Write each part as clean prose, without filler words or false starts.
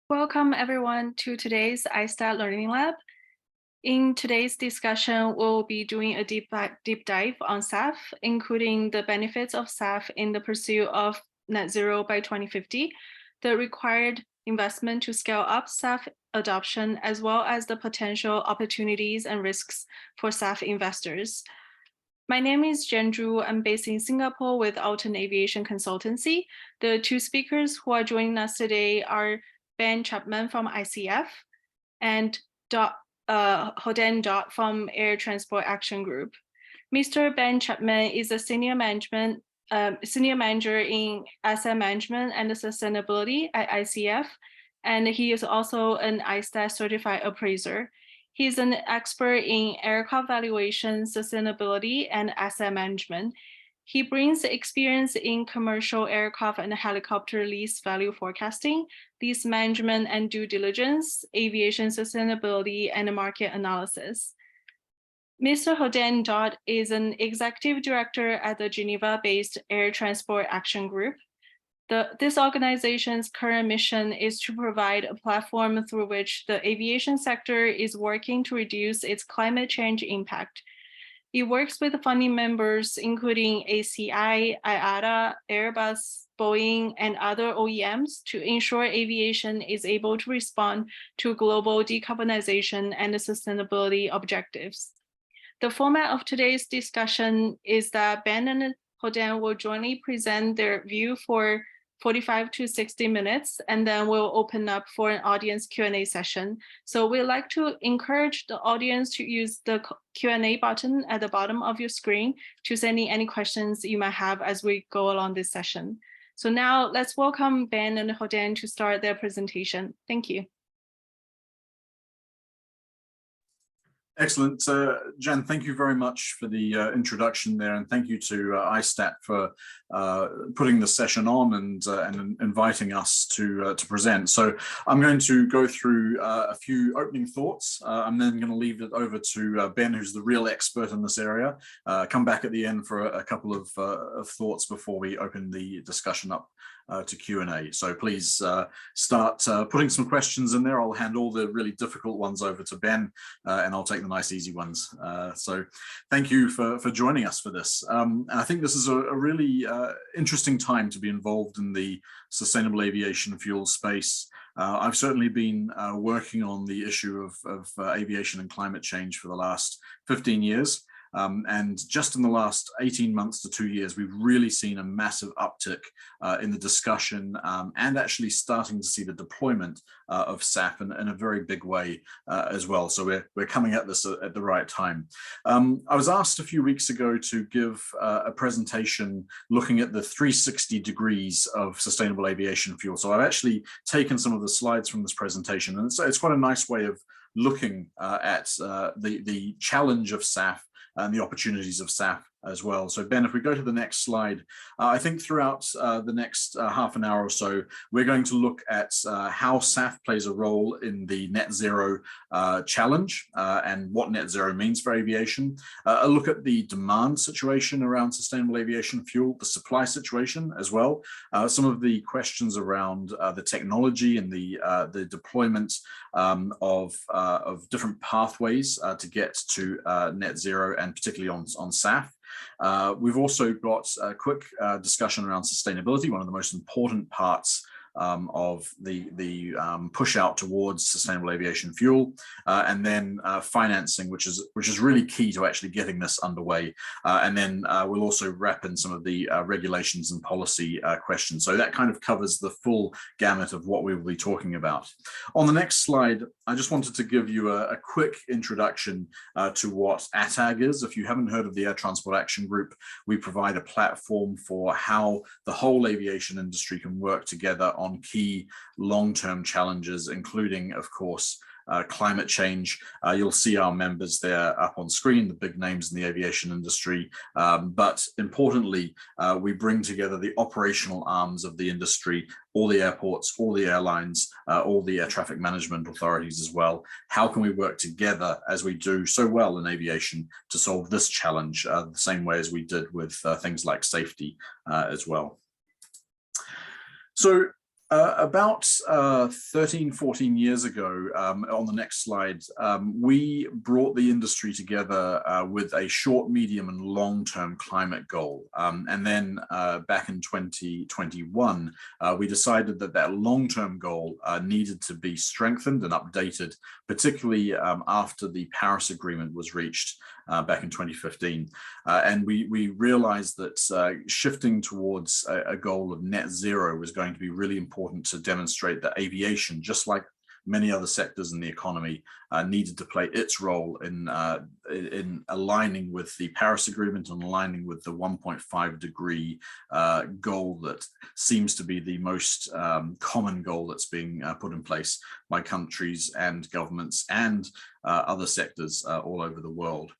Welcome everyone to today's ISTAT Learning Lab. In today's discussion, we'll be doing a deep dive on SAF, including the benefits of SAF in the pursuit of net zero by 2050, the required investment to scale up SAF adoption, as well as the potential opportunities and risks for SAF investors. My name is Jen Zhu. I'm based in Singapore with Alton Aviation Consultancy. The two speakers who are joining us today are Ben Chapman from ICF and Hoden Dot from Air Transport Action Group. Mr. Ben Chapman is a senior manager in asset management and sustainability at ICF, and he is also an ISTAT certified appraiser. He's an expert in aircraft valuation, sustainability, and asset management. He brings experience in commercial aircraft and helicopter lease value forecasting, lease management and due diligence, aviation sustainability, and market analysis. Mr. Hoden Dot is an executive director at the Geneva-based Air Transport Action Group. This organization's current mission is to provide a platform through which the aviation sector is working to reduce its climate change impact. It works with funding members, including ACI, IATA, Airbus, Boeing, and other OEMs to ensure aviation is able to respond to global decarbonization and sustainability objectives. The format of today's discussion is that Ben and Hoden will jointly present their view for 45 to 60 minutes, and then we'll open up for an audience Q&A session. So we'd like to encourage the audience to use the Q&A button at the bottom of your screen to send in any questions you might have as we go along this session. So now let's welcome Ben and Hoden to start their presentation. Thank you. Excellent. Jen, thank you very much for the introduction there, and thank you to ISTAT for putting the session on and inviting us to present. So I'm going to go through a few opening thoughts. I'm then going to leave it over to Ben, who's the real expert in this area. Come back at the end for a couple of thoughts before we open the discussion up to Q&A. So please start putting some questions in there. I'll hand all the really difficult ones over to Ben, and I'll take the nice easy ones. So thank you for joining us for this. And I think this is a really interesting time to be involved in the sustainable aviation fuel space. I've certainly been working on the issue of aviation and climate change for the last 15 years. And just in the last 18 months to 2 years, we've really seen a massive uptick in the discussion and actually starting to see the deployment of SAF in a very big way as well. So we're coming at this at the right time. I was asked a few weeks ago to give a presentation looking at the 360 degrees of sustainable aviation fuel. So I've actually taken some of the slides from this presentation, and it's quite a nice way of looking at the challenge of SAF and the opportunities of SAF as well. So Ben, if we go to the next slide, I think throughout the next half an hour or so, we're going to look at how SAF plays a role in the net zero challenge and what net zero means for aviation, a look at the demand situation around sustainable aviation fuel, the supply situation as well, some of the questions around the technology and the deployment of different pathways to get to net zero, and particularly on SAF. We've also got a quick discussion around sustainability, one of the most important parts of the push out towards sustainable aviation fuel, and then financing, which is really key to actually getting this underway. And then we'll also wrap in some of the regulations and policy questions. So that kind of covers the full gamut of what we will be talking about. On the next slide, I just wanted to give you a quick introduction to what ATAG is. If you haven't heard of the Air Transport Action Group, we provide a platform for how the whole aviation industry can work together on key long-term challenges, including, of course, climate change. You'll see our members there up on screen, the big names in the aviation industry. But importantly, we bring together the operational arms of the industry, all the airports, all the airlines, all the air traffic management authorities as well. How can we work together, as we do so well in aviation, to solve this challenge the same way as we did with things like safety as well? So About 13, 14 years ago, on the next slide, we brought the industry together with a short, medium, and long-term climate goal. And then back in 2021, we decided that that long-term goal needed to be strengthened and updated, particularly after the Paris Agreement was reached back in 2015. And we realized that shifting towards a goal of net zero was going to be really important to demonstrate that aviation, just like many other sectors in the economy, needed to play its role in aligning with the Paris Agreement and aligning with the 1.5 degree goal that seems to be the most common goal that's being put in place by countries and governments and other sectors all over the world.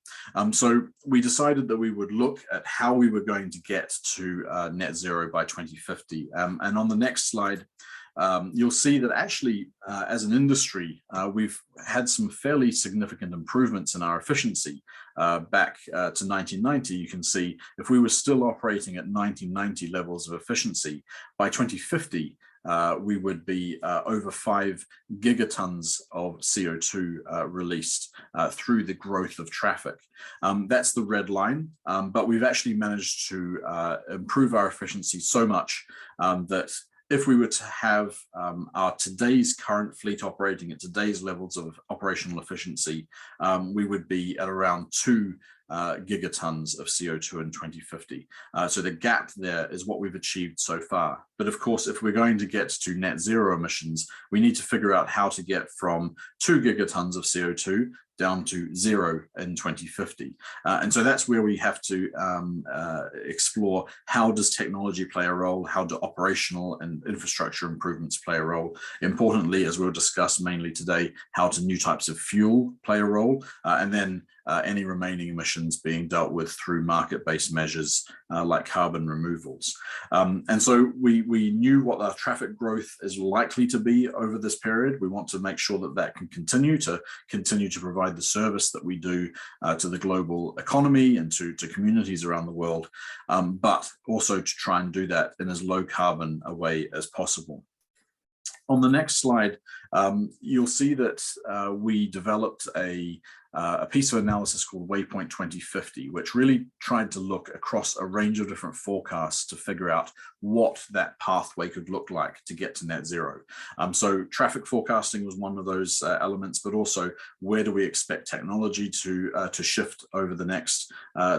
So we decided that we would look at how we were going to get to net zero by 2050. And on the next slide, you'll see that actually, as an industry, we've had some fairly significant improvements in our efficiency. Back to 1990, you can see if we were still operating at 1990 levels of efficiency, by 2050, we would be over 5 gigatons of CO2 released through the growth of traffic. That's the red line, but we've actually managed to improve our efficiency so much that if we were to have our today's current fleet operating at today's levels of operational efficiency, we would be at around 2 gigatons of CO2 in 2050. So the gap there is what we've achieved so far. But of course, if we're going to get to net zero emissions, we need to figure out how to get from 2 gigatons of CO2 down to 0 in 2050. And so that's where we have to explore how does technology play a role, how do operational and infrastructure improvements play a role. Importantly, as we'll discuss mainly today, how do new types of fuel play a role, and then any remaining emissions being dealt with through market-based measures like carbon removals. And so we knew what our traffic growth is likely to be over this period. We want to make sure that that can continue to provide the service that we do to the global economy and to communities around the world, but also to try and do that in as low carbon a way as possible. On the next slide, you'll see that we developed a piece of analysis called Waypoint 2050, which really tried to look across a range of different forecasts to figure out what that pathway could look like to get to net zero. So traffic forecasting was one of those elements, but also where do we expect technology to shift over the next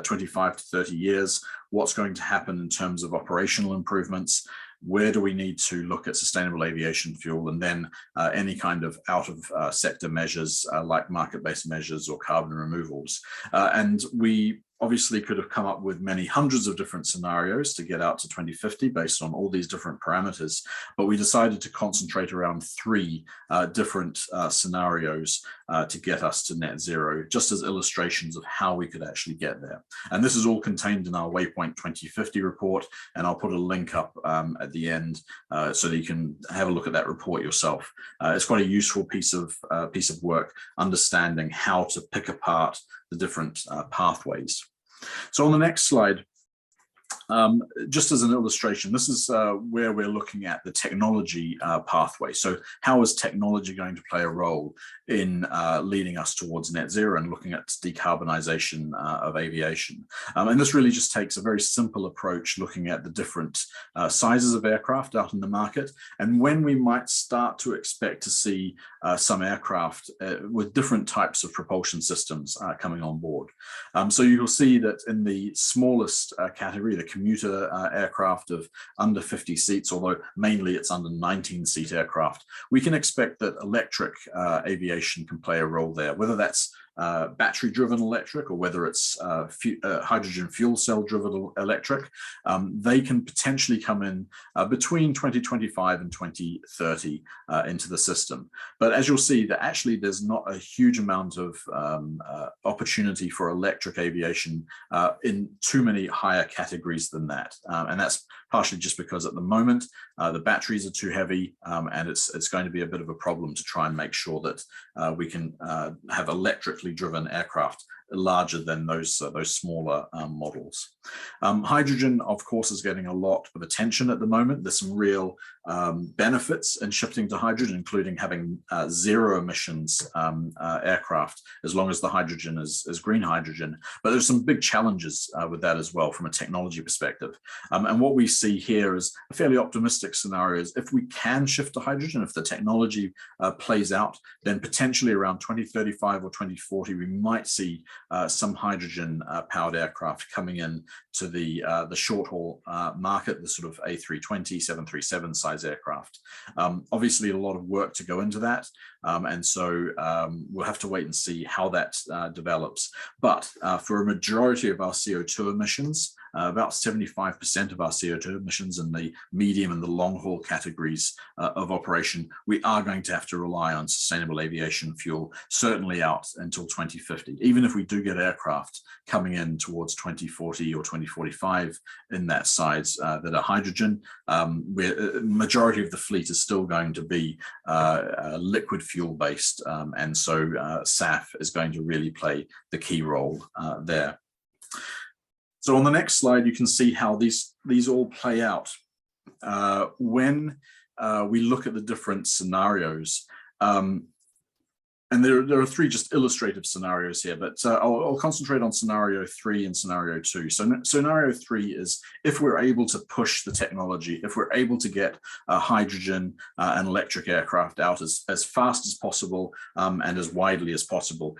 25 to 30 years? What's going to happen in terms of operational improvements? Where do we need to look at sustainable aviation fuel, and then any kind of out of sector measures like market-based measures or carbon removals. And we obviously could have come up with many hundreds of different scenarios to get out to 2050 based on all these different parameters, but we decided to concentrate around 3 different scenarios to get us to net zero, just as illustrations of how we could actually get there. And this is all contained in our Waypoint 2050 report, and I'll put a link up at the end so that you can have a look at that report yourself. It's quite a useful piece of work, understanding how to pick apart the different pathways. So on the next slide, just as an illustration, this is where we're looking at the technology pathway. So how is technology going to play a role in leading us towards net zero and looking at decarbonization of aviation? And this really just takes a very simple approach, looking at the different sizes of aircraft out in the market and when we might start to expect to see some aircraft with different types of propulsion systems coming on board. So you'll see that in the smallest category, the commuter aircraft of under 50 seats, although mainly it's under 19-seat aircraft, we can expect that electric aviation can play a role there, whether that's battery-driven electric or whether it's hydrogen fuel cell-driven electric. They can potentially come in between 2025 and 2030 into the system. But as you'll see, that actually there's not a huge amount of opportunity for electric aviation in too many higher categories than that. And that's partially just because at the moment the batteries are too heavy, and it's going to be a bit of a problem to try and make sure that we can have electrically driven aircraft larger than those smaller models. Hydrogen, of course, is getting a lot of attention at the moment. There's some real benefits in shifting to hydrogen, including having zero emissions aircraft, as long as the hydrogen is green hydrogen. But there's some big challenges with that as well from a technology perspective. And what we see here is a fairly optimistic scenario is if we can shift to hydrogen, if the technology plays out, then potentially around 2035 or 2040, we might see some hydrogen powered aircraft coming in to the short haul market, the sort of A320, 737 size aircraft. Obviously, a lot of work to go into that. And so we'll have to wait and see how that develops. But for a majority of our CO2 emissions, about 75% of our CO2 emissions in the medium and the long haul categories of operation, we are going to have to rely on sustainable aviation fuel, certainly out until 2050. Even if we do get aircraft coming in towards 2040 or 2045 in that size that are hydrogen, majority of the fleet is still going to be liquid fuel based. And so SAF is going to really play the key role there. So on the next slide, you can see how these all play out. When we look at the different scenarios, and there are three just illustrative scenarios here, but I'll concentrate on scenario 3 and scenario 2. So scenario 3 is if we're able to push the technology, if we're able to get hydrogen and electric aircraft out as fast as possible and as widely as possible.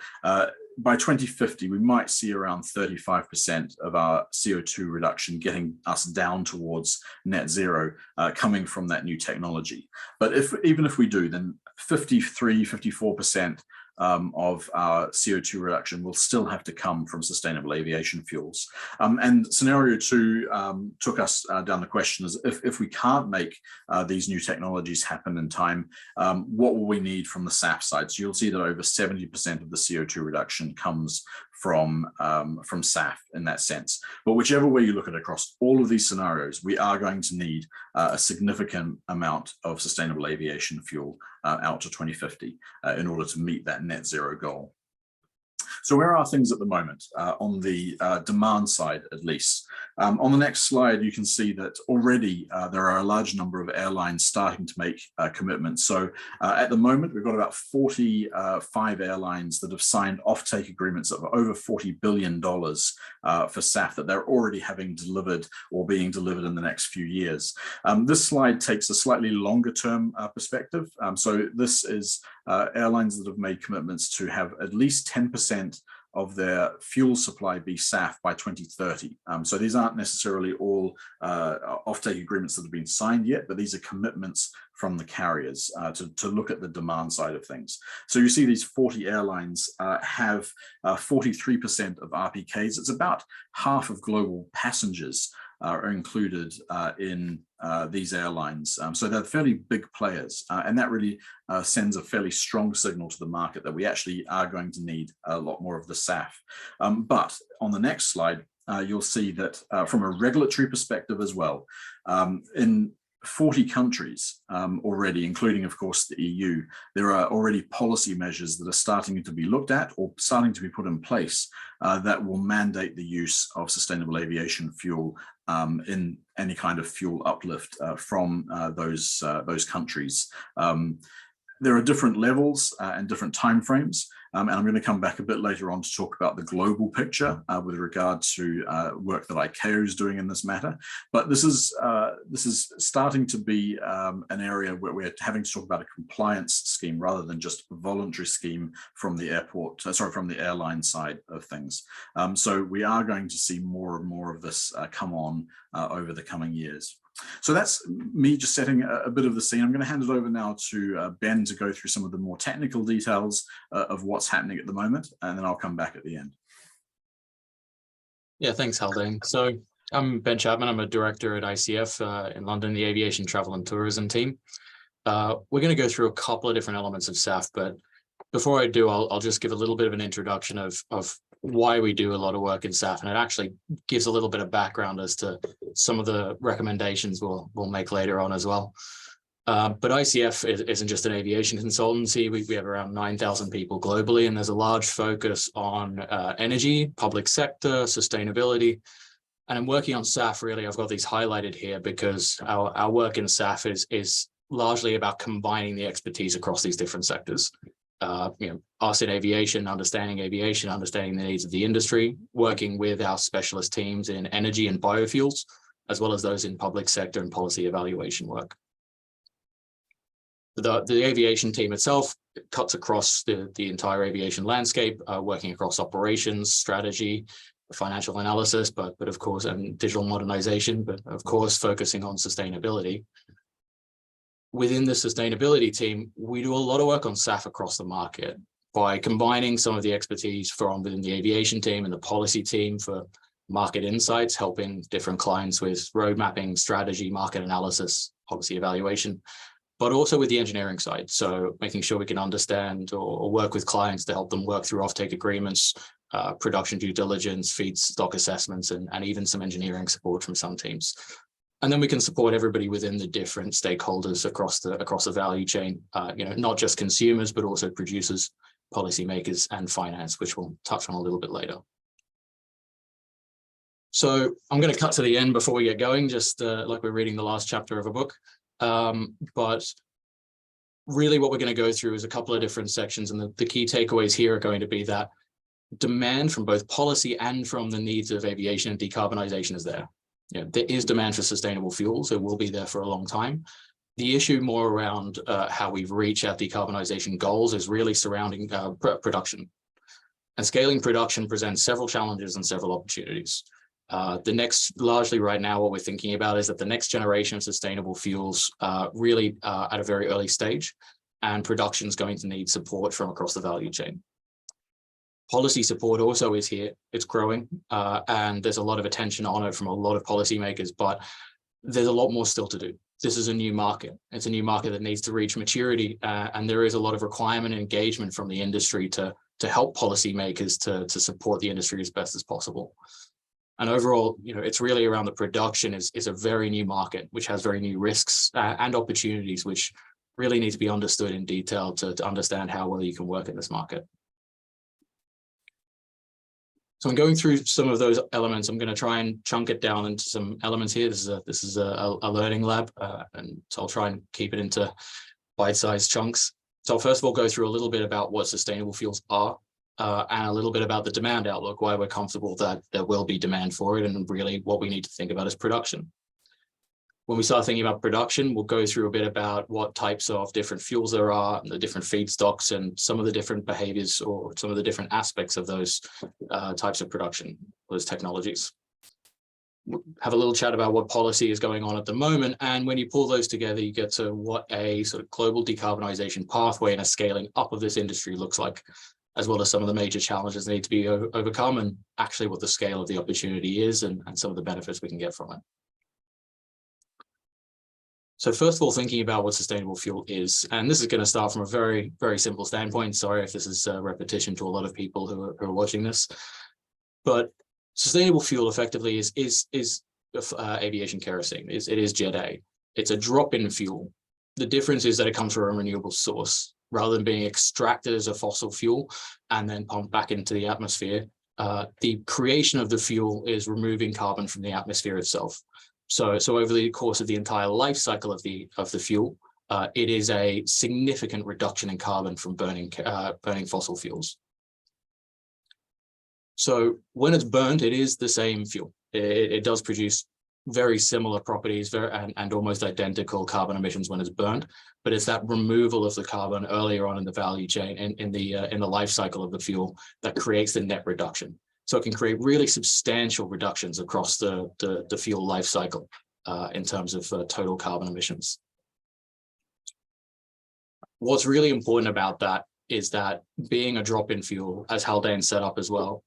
By 2050, we might see around 35% of our CO2 reduction getting us down towards net zero coming from that new technology. But even if we do, then 54% of our CO2 reduction will still have to come from sustainable aviation fuels. And scenario 2 took us down the question is if we can't make these new technologies happen in time, what will we need from the SAF side? So you'll see that over 70% of the CO2 reduction comes from SAF in that sense. But whichever way you look at it across all of these scenarios, we are going to need a significant amount of sustainable aviation fuel out to 2050 in order to meet that net zero goal. So where are things at the moment on the demand side, at least? On the next slide, you can see that already there are a large number of airlines starting to make commitments. So at the moment, we've got about 45 airlines that have signed offtake agreements of over $40 billion for SAF that they're already having delivered or being delivered in the next few years. This slide takes a slightly longer term perspective. So this is airlines that have made commitments to have at least 10% of their fuel supply be SAF by 2030. So these aren't necessarily all offtake agreements that have been signed yet, but these are commitments from the carriers to look at the demand side of things. So you see these 40 airlines have 43% of RPKs. It's about half of global passengers are included in these airlines. So they're fairly big players. And that really sends a fairly strong signal to the market that we actually are going to need a lot more of the SAF. But on the next slide, you'll see that from a regulatory perspective as well, in 40 countries already, including, of course, the EU, there are already policy measures that are starting to be looked at or starting to be put in place that will mandate the use of sustainable aviation fuel in any kind of fuel uplift from those countries. There are different levels and different timeframes, and I'm going to come back a bit later on to talk about the global picture with regard to work that ICAO is doing in this matter. But this is starting to be an area where we're having to talk about a compliance scheme rather than just a voluntary scheme from the from the airline side of things. So we are going to see more and more of this come on over the coming years. So that's me just setting a bit of the scene. I'm going to hand it over now to Ben to go through some of the more technical details of what's happening at the moment, and then I'll come back at the end. Yeah, thanks, Haldane. So I'm Ben Chapman. I'm a director at ICF in London, the Aviation Travel and Tourism team. We're going to go through a couple of different elements of SAF, but before I do, I'll just give a little bit of an introduction of why we do a lot of work in SAF, and it actually gives a little bit of background as to some of the recommendations we'll make later on as well. But ICF isn't just an aviation consultancy. We have around 9,000 people globally, and there's a large focus on energy, public sector, sustainability. And I'm working on SAF, really. I've got these highlighted here because our work in SAF is largely about combining the expertise across these different sectors. Us in aviation, understanding the needs of the industry, working with our specialist teams in energy and biofuels, as well as those in public sector and policy evaluation work. The aviation team itself cuts across the entire aviation landscape, working across operations, strategy, financial analysis, but of course, and digital modernization, but of course, focusing on sustainability. Within the sustainability team, we do a lot of work on SAF across the market by combining some of the expertise from within the aviation team and the policy team for market insights, helping different clients with road mapping, strategy, market analysis, policy evaluation, but also with the engineering side. So making sure we can understand or work with clients to help them work through offtake agreements, production due diligence, feedstock assessments, and even some engineering support from some teams. And then we can support everybody within the different stakeholders across the value chain, not just consumers, but also producers, policymakers, and finance, which we'll touch on a little bit later. So I'm going to cut to the end before we get going, just like we're reading the last chapter of a book. But really what we're going to go through is a couple of different sections, and the key takeaways here are going to be that demand from both policy and from the needs of aviation and decarbonization is there. There is demand for sustainable fuels. It will be there for a long time. The issue more around how we reach our decarbonization goals is really surrounding production. And scaling production presents several challenges and several opportunities. The next, largely right now, what we're thinking about is that the next generation of sustainable fuels really at a very early stage, and production is going to need support from across the value chain. Policy support also is here, it's growing, and there's a lot of attention on it from a lot of policymakers, but there's a lot more still to do. This is a new market. It's a new market that needs to reach maturity, and there is a lot of requirement and engagement from the industry to help policymakers to support the industry as best as possible. And overall, it's really around the production is a very new market, which has very new risks and opportunities, which really need to be understood in detail to understand how well you can work in this market. So I'm going through some of those elements. I'm going to try and chunk it down into some elements here. This is a learning lab, and so I'll try and keep it into bite-sized chunks. So I'll first of all go through a little bit about what sustainable fuels are, and a little bit about the demand outlook, why we're comfortable that there will be demand for it, and really what we need to think about is production. When we start thinking about production, we'll go through a bit about what types of different fuels there are, and the different feedstocks, and some of the different behaviors or some of the different aspects of those types of production, those technologies. We'll have a little chat about what policy is going on at the moment, and when you pull those together, you get to what a sort of global decarbonization pathway and a scaling up of this industry looks like, as well as some of the major challenges that need to be overcome, and actually what the scale of the opportunity is, and some of the benefits we can get from it. So first of all, thinking about what sustainable fuel is, and this is going to start from a very, very simple standpoint. Sorry if this is a repetition to a lot of people who are watching this, but sustainable fuel effectively is aviation kerosene. It is Jet A. It's a drop-in fuel. The difference is that it comes from a renewable source rather than being extracted as a fossil fuel and then pumped back into the atmosphere. The creation of the fuel is removing carbon from the atmosphere itself. So over the course of the entire life cycle of the fuel, it is a significant reduction in carbon from burning fossil fuels. So when it's burned, it is the same fuel. It does produce very similar properties and almost identical carbon emissions when it's burned, but it's that removal of the carbon earlier on in the value chain in the life cycle of the fuel that creates the net reduction. So it can create really substantial reductions across the fuel life cycle in terms of total carbon emissions. What's really important about that is that being a drop-in fuel, as Haldane set up as well,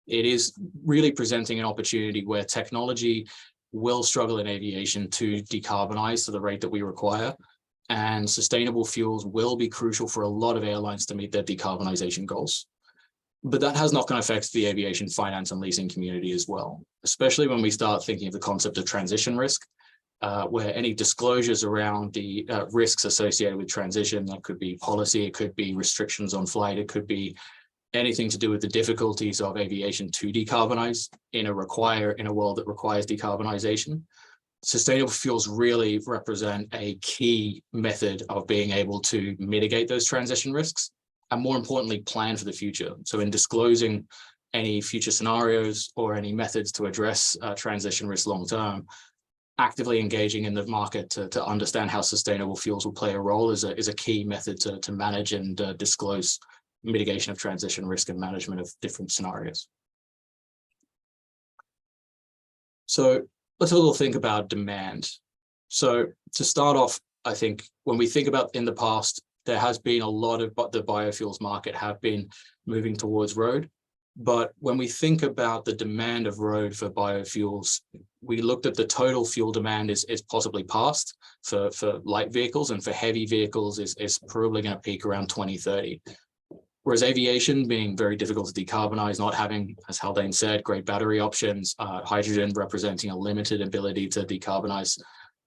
it is really presenting an opportunity where technology will struggle in aviation to decarbonize to the rate that we require, and sustainable fuels will be crucial for a lot of airlines to meet their decarbonization goals. But that has knock-on effects to the aviation finance and leasing community as well, especially when we start thinking of the concept of transition risk. where any disclosures around the risks associated with transition, that could be policy, it could be restrictions on flight, it could be anything to do with the difficulties of aviation to decarbonize in a world that requires decarbonization. Sustainable fuels really represent a key method of being able to mitigate those transition risks and, more importantly, plan for the future. So in disclosing any future scenarios or any methods to address transition risk long term, actively engaging in the market to understand how sustainable fuels will play a role is a key method to manage and disclose mitigation of transition risk and management of different scenarios. So let's have a little think about demand. So to start off, I think when we think about in the past, there has been a lot of the biofuels market have been moving towards road. But when we think about the demand of road for biofuels, we looked at the total fuel demand is possibly past for light vehicles, and for heavy vehicles is probably going to peak around 2030. Whereas aviation being very difficult to decarbonize, not having, as Haldane said, great battery options, hydrogen representing a limited ability to decarbonize,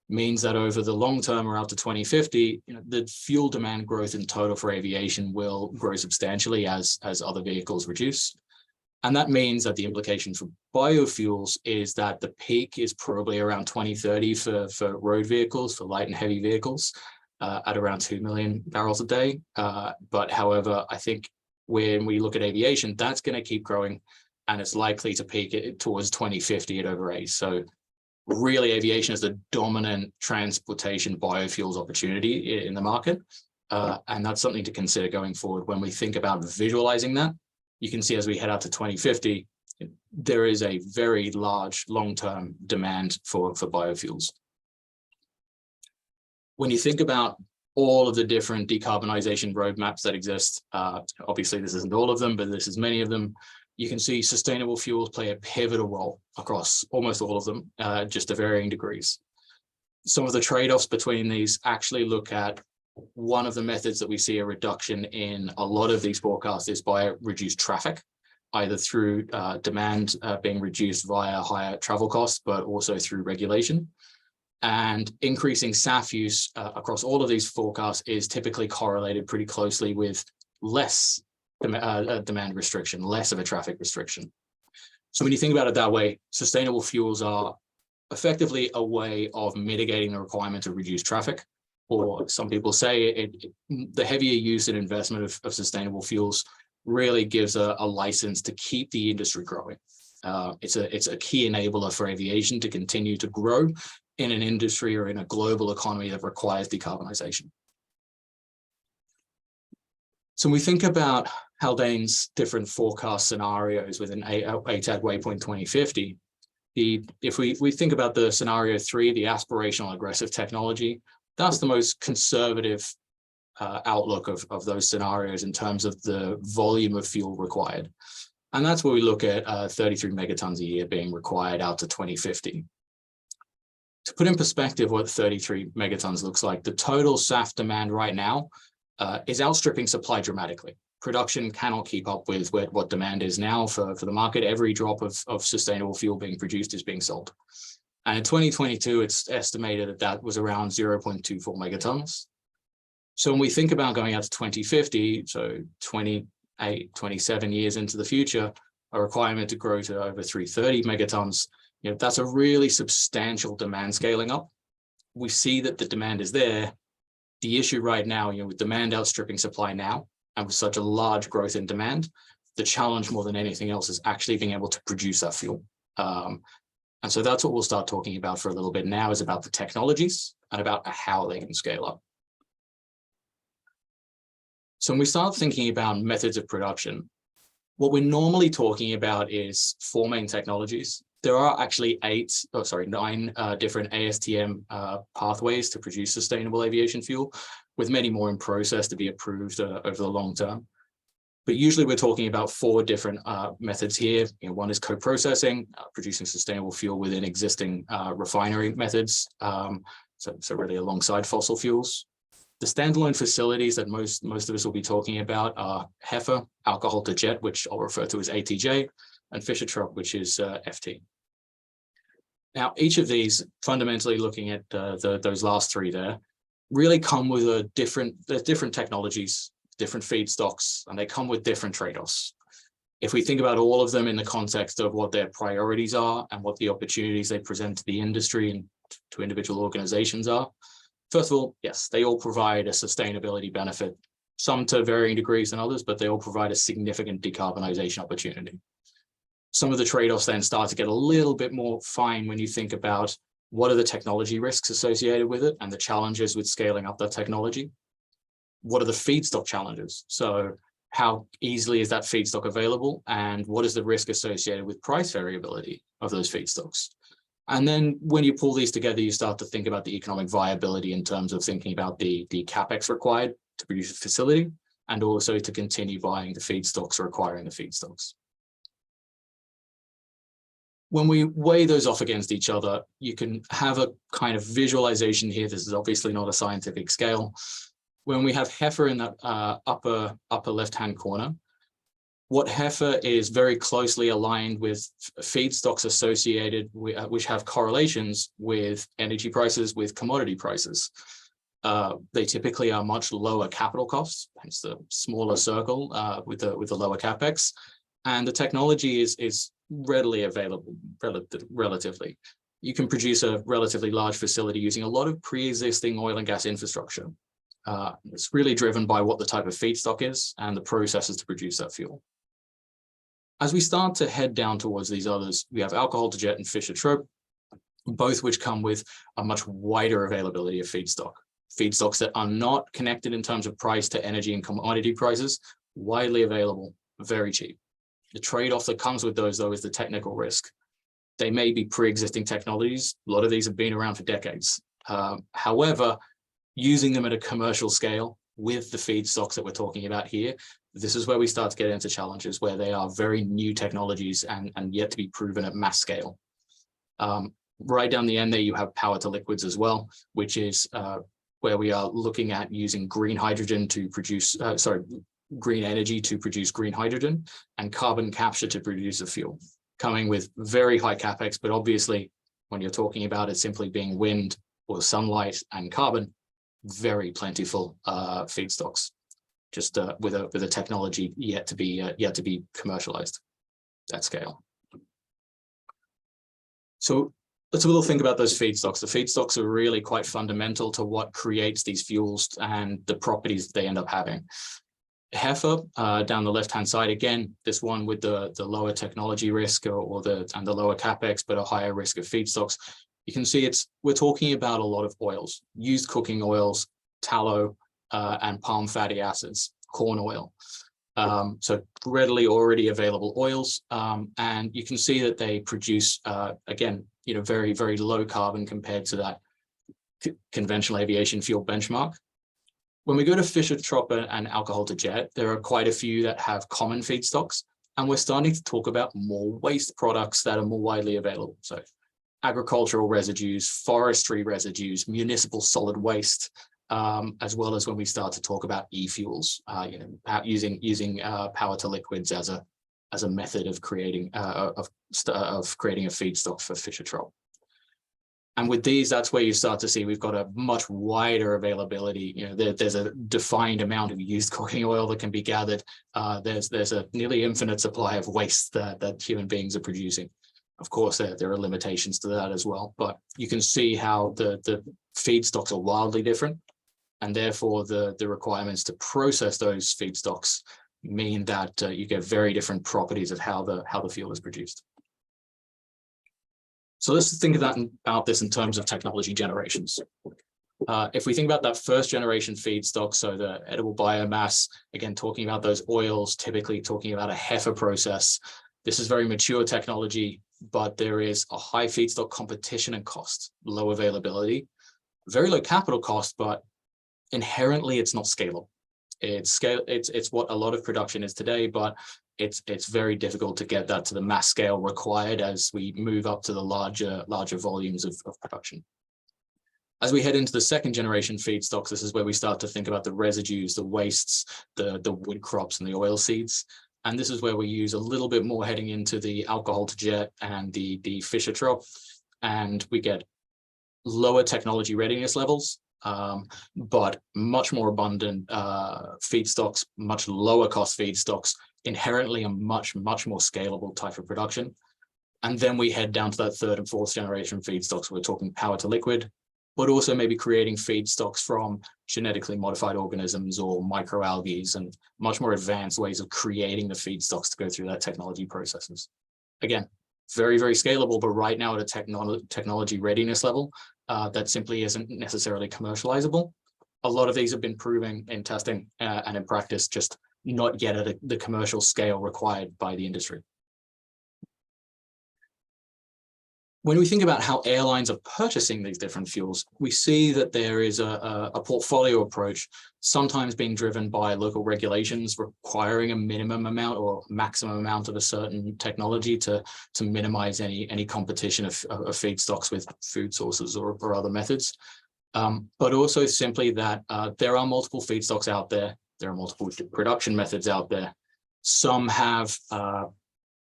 means that over the long term or out to 2050, the fuel demand growth in total for aviation will grow substantially as other vehicles reduce. And that means that the implication for biofuels is that the peak is probably around 2030 for road vehicles, for light and heavy vehicles, at around 2 million barrels a day. But however, I think when we look at aviation, that's going to keep growing, and it's likely to peak towards 2050 at over 8. So really, aviation is the dominant transportation biofuels opportunity in the market. And that's something to consider going forward. When we think about visualizing that, you can see as we head out to 2050, there is a very large long-term demand for biofuels. When you think about all of the different decarbonization roadmaps that exist, obviously this isn't all of them, but this is many of them, you can see sustainable fuels play a pivotal role across almost all of them, just to varying degrees. Some of the trade-offs between these actually look at one of the methods that we see a reduction in a lot of these forecasts is by reduced traffic, either through demand being reduced via higher travel costs, but also through regulation. And increasing SAF use across all of these forecasts is typically correlated pretty closely with less demand restriction, less of a traffic restriction. So when you think about it that way, sustainable fuels are effectively a way of mitigating the requirement to reduce traffic, or some people say the heavier use and investment of sustainable fuels really gives a license to keep the industry growing. It's a key enabler for aviation to continue to grow in an industry or in a global economy that requires decarbonization. So when we think about Haldane's different forecast scenarios within ISTAT Waypoint 2050, if we think about the scenario 3, the aspirational aggressive technology, that's the most conservative outlook of those scenarios in terms of the volume of fuel required. And that's where we look at 33 megatons a year being required out to 2050. To put in perspective what 33 megatons looks like, the total SAF demand right now is outstripping supply dramatically. Production cannot keep up with what demand is now for the market. Every drop of sustainable fuel being produced is being sold. And in 2022, it's estimated that was around 0.24 megatons. So when we think about going out to 2050, so 28, 27 years into the future, a requirement to grow to over 330 megatons, that's a really substantial demand scaling up. We see that the demand is there. The issue right now, with demand outstripping supply now, and with such a large growth in demand, the challenge more than anything else is actually being able to produce that fuel. And so that's what we'll start talking about for a little bit now, is about the technologies and about how they can scale up. So when we start thinking about methods of production, what we're normally talking about is 4 main technologies. There are actually 9 different ASTM pathways to produce sustainable aviation fuel, with many more in process to be approved over the long term. But usually we're talking about 4 different methods here. One is co-processing, producing sustainable fuel within existing refinery methods, so really alongside fossil fuels. The standalone facilities that most of us will be talking about are HEFA, alcohol to jet, which I'll refer to as ATJ, and Fischer-Tropsch, which is FT. Now, each of these, fundamentally looking at those last three there, really come with different technologies, different feedstocks, and they come with different trade-offs. If we think about all of them in the context of what their priorities are and what the opportunities they present to the industry and to individual organizations are, first of all, yes, they all provide a sustainability benefit, some to varying degrees than others, but they all provide a significant decarbonization opportunity. Some of the trade-offs then start to get a little bit more fine when you think about what are the technology risks associated with it and the challenges with scaling up that technology. What are the feedstock challenges? So how easily is that feedstock available, and what is the risk associated with price variability of those feedstocks? And then when you pull these together, you start to think about the economic viability in terms of thinking about the capex required to produce a facility, and also to continue buying the feedstocks or acquiring the feedstocks. When we weigh those off against each other, you can have a kind of visualization here. This is obviously not a scientific scale. When we have HEFA in that upper left-hand corner, what HEFA is very closely aligned with feedstocks associated with, which have correlations with energy prices, with commodity prices. They typically are much lower capital costs, hence the smaller circle with the lower capex, and the technology is readily available relatively. You can produce a relatively large facility using a lot of pre-existing oil and gas infrastructure. It's really driven by what the type of feedstock is and the processes to produce that fuel. As we start to head down towards these others, we have alcohol-to-jet and Fischer-Tropsch, both which come with a much wider availability of feedstock. Feedstocks that are not connected in terms of price to energy and commodity prices, widely available, very cheap. The trade-off that comes with those, though, is the technical risk. They may be pre-existing technologies. A lot of these have been around for decades. However, using them at a commercial scale with the feedstocks that we're talking about here, this is where we start to get into challenges where they are very new technologies and yet to be proven at mass scale. Right down the end there, you have power to liquids as well, which is where we are looking at using green hydrogen to produce, green energy to produce green hydrogen and carbon capture to produce a fuel, coming with very high capex, but obviously when you're talking about it simply being wind or sunlight and carbon, very plentiful feedstocks, just with a technology yet to be commercialized at scale. So let's have a little think about those feedstocks. The feedstocks are really quite fundamental to what creates these fuels and the properties they end up having. HEFA down the left-hand side, again, this one with the lower technology risk and the lower capex, but a higher risk of feedstocks. You can see we're talking about a lot of oils, used cooking oils, tallow, and palm fatty acids, corn oil. So readily already available oils. And you can see that they produce, again, very, very low carbon compared to that conventional aviation fuel benchmark. When we go to Fischer-Tropsch and alcohol-to-jet, there are quite a few that have common feedstocks, and we're starting to talk about more waste products that are more widely available. So agricultural residues, forestry residues, municipal solid waste, as well as when we start to talk about e-fuels, using power to liquids as a method of creating a feedstock for Fischer-Tropsch. And with these, that's where you start to see we've got a much wider availability. There's a defined amount of used cooking oil that can be gathered. There's a nearly infinite supply of waste that human beings are producing. Of course, there are limitations to that as well, but you can see how the feedstocks are wildly different, and therefore the requirements to process those feedstocks mean that you get very different properties of how the fuel is produced. So let's think about this in terms of technology generations. If we think about that first generation feedstock, so the edible biomass, again, talking about those oils, typically talking about a HEFA process. This is very mature technology, but there is a high feedstock competition and cost, low availability, very low capital cost, but inherently it's not scalable. It's what a lot of production is today, but it's very difficult to get that to the mass scale required as we move up to the larger volumes of production. As we head into the second generation feedstocks, this is where we start to think about the residues, the wastes, the wood crops and the oil seeds. And this is where we use a little bit more heading into the alcohol to jet and the Fischer-Tropsch. and we get lower technology readiness levels, but much more abundant feedstocks, much lower cost feedstocks, inherently a much more scalable type of production. And then we head down to that third and fourth generation feedstocks. We're talking power to liquid, but also maybe creating feedstocks from genetically modified organisms or microalgae and much more advanced ways of creating the feedstocks to go through that technology processes. Again, very scalable, but right now at a technology readiness level that simply isn't necessarily commercializable. A lot of these have been proving in testing and in practice, just not yet at the commercial scale required by the industry. When we think about how airlines are purchasing these different fuels, we see that there is a portfolio approach, sometimes being driven by local regulations requiring a minimum amount or maximum amount of a certain technology to minimize any competition of feedstocks with food sources or other methods. But also simply that there are multiple feedstocks out there. There are multiple production methods out there. Some have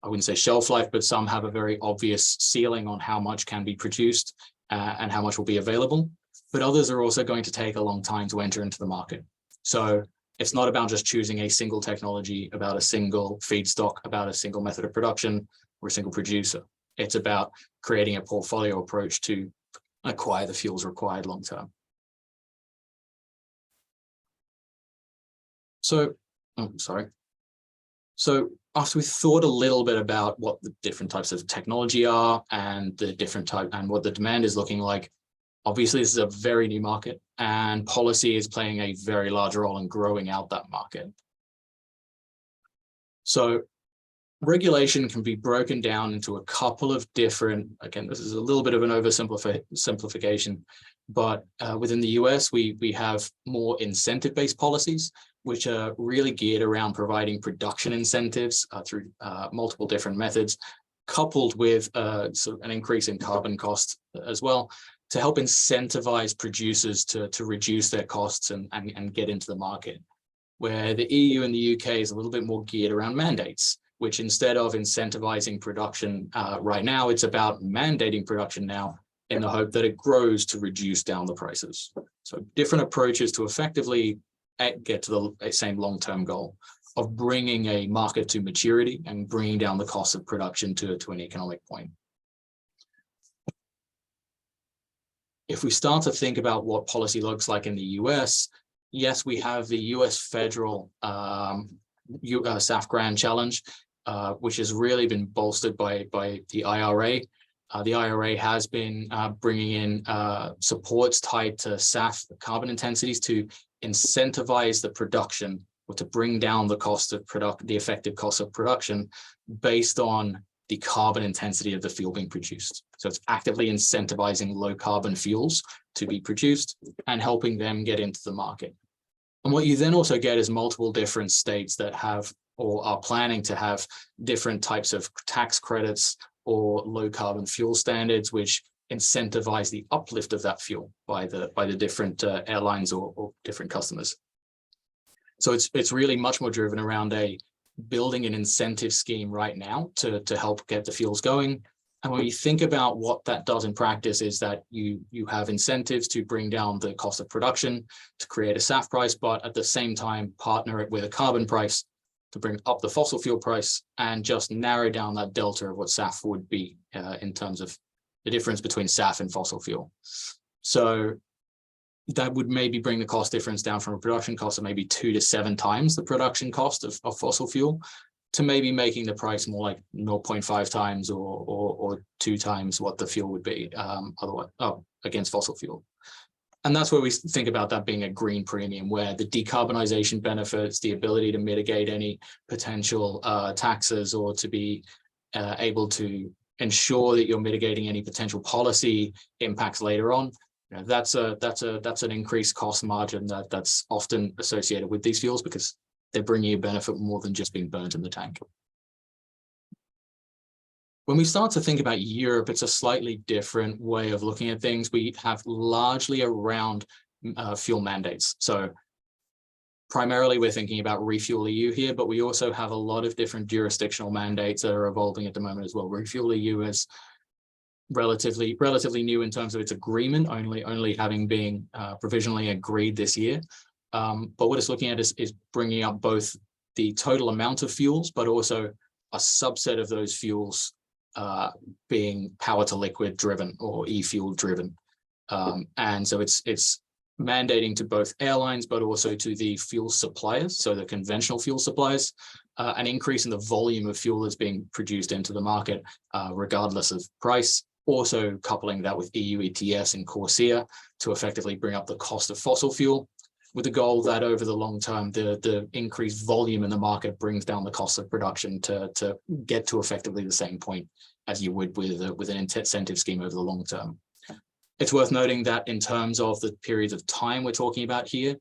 I wouldn't say shelf life, but some have a very obvious ceiling on how much can be produced and how much will be available. But others are also going to take a long time to enter into the market. So it's not about just choosing a single technology, about a single feedstock, about a single method of production or a single producer. It's about creating a portfolio approach to acquire the fuels required long term. So, So after we thought a little bit about what the different types of technology are and the different type and what the demand is looking like, obviously this is a very new market and policy is playing a very large role in growing out that market. So regulation can be broken down into a couple of different, again, this is a little bit of an oversimplification, but within the US, we have more incentive-based policies, which are really geared around providing production incentives through multiple different methods, coupled with sort of an increase in carbon cost as well, to help incentivize producers to reduce their costs and get into the market. Where the EU and the UK is a little bit more geared around mandates, which instead of incentivizing production right now, it's about mandating production now in the hope that it grows to reduce down the prices. So different approaches to effectively get to the same long-term goal of bringing a market to maturity and bringing down the cost of production to an economic point. If we start to think about what policy looks like in the US, yes, we have the US federal SAF Grand Challenge, which has really been bolstered by the IRA. The IRA has been bringing in supports tied to SAF carbon intensities to incentivize the production or to bring down the cost of the effective cost of production based on the carbon intensity of the fuel being produced. So it's actively incentivizing low carbon fuels to be produced and helping them get into the market. And what you then also get is multiple different states that have or are planning to have different types of tax credits or low carbon fuel standards, which incentivize the uplift of that fuel by the different airlines or different customers. So it's really much more driven around building an incentive scheme right now to help get the fuels going. And when you think about what that does in practice is that you have incentives to bring down the cost of production, to create a SAF price, but at the same time partner it with a carbon price to bring up the fossil fuel price and just narrow down that delta of what SAF would be in terms of the difference between SAF and fossil fuel. So that would maybe bring the cost difference down from a production cost of maybe 2 to 7 times the production cost of fossil fuel to maybe making the price more like 0.5 times or 2 times what the fuel would be otherwise against fossil fuel. And that's where we think about that being a green premium, where the decarbonization benefits, the ability to mitigate any potential taxes or to be able to ensure that you're mitigating any potential policy impacts later on. You know, that's an increased cost margin that's often associated with these fuels because they're bringing you benefit more than just being burnt in the tank. When we start to think about Europe, it's a slightly different way of looking at things. We have largely around fuel mandates. So primarily we're thinking about Refuel EU here, but we also have a lot of different jurisdictional mandates that are evolving at the moment as well. Refuel EU is relatively new in terms of its agreement, only having been provisionally agreed this year. But what it's looking at is bringing up both the total amount of fuels, but also a subset of those fuels being power to liquid driven or e-fuel driven. And so it's mandating to both airlines, but also to the fuel suppliers, so the conventional fuel suppliers, an increase in the volume of fuel that's being produced into the market, regardless of price. Also coupling that with EU ETS and CORSIA to effectively bring up the cost of fossil fuel, with the goal that over the long term, the increased volume in the market brings down the cost of production to get to effectively the same point as you would with an incentive scheme over the long term. It's worth noting that in terms of the periods of time we're talking about here,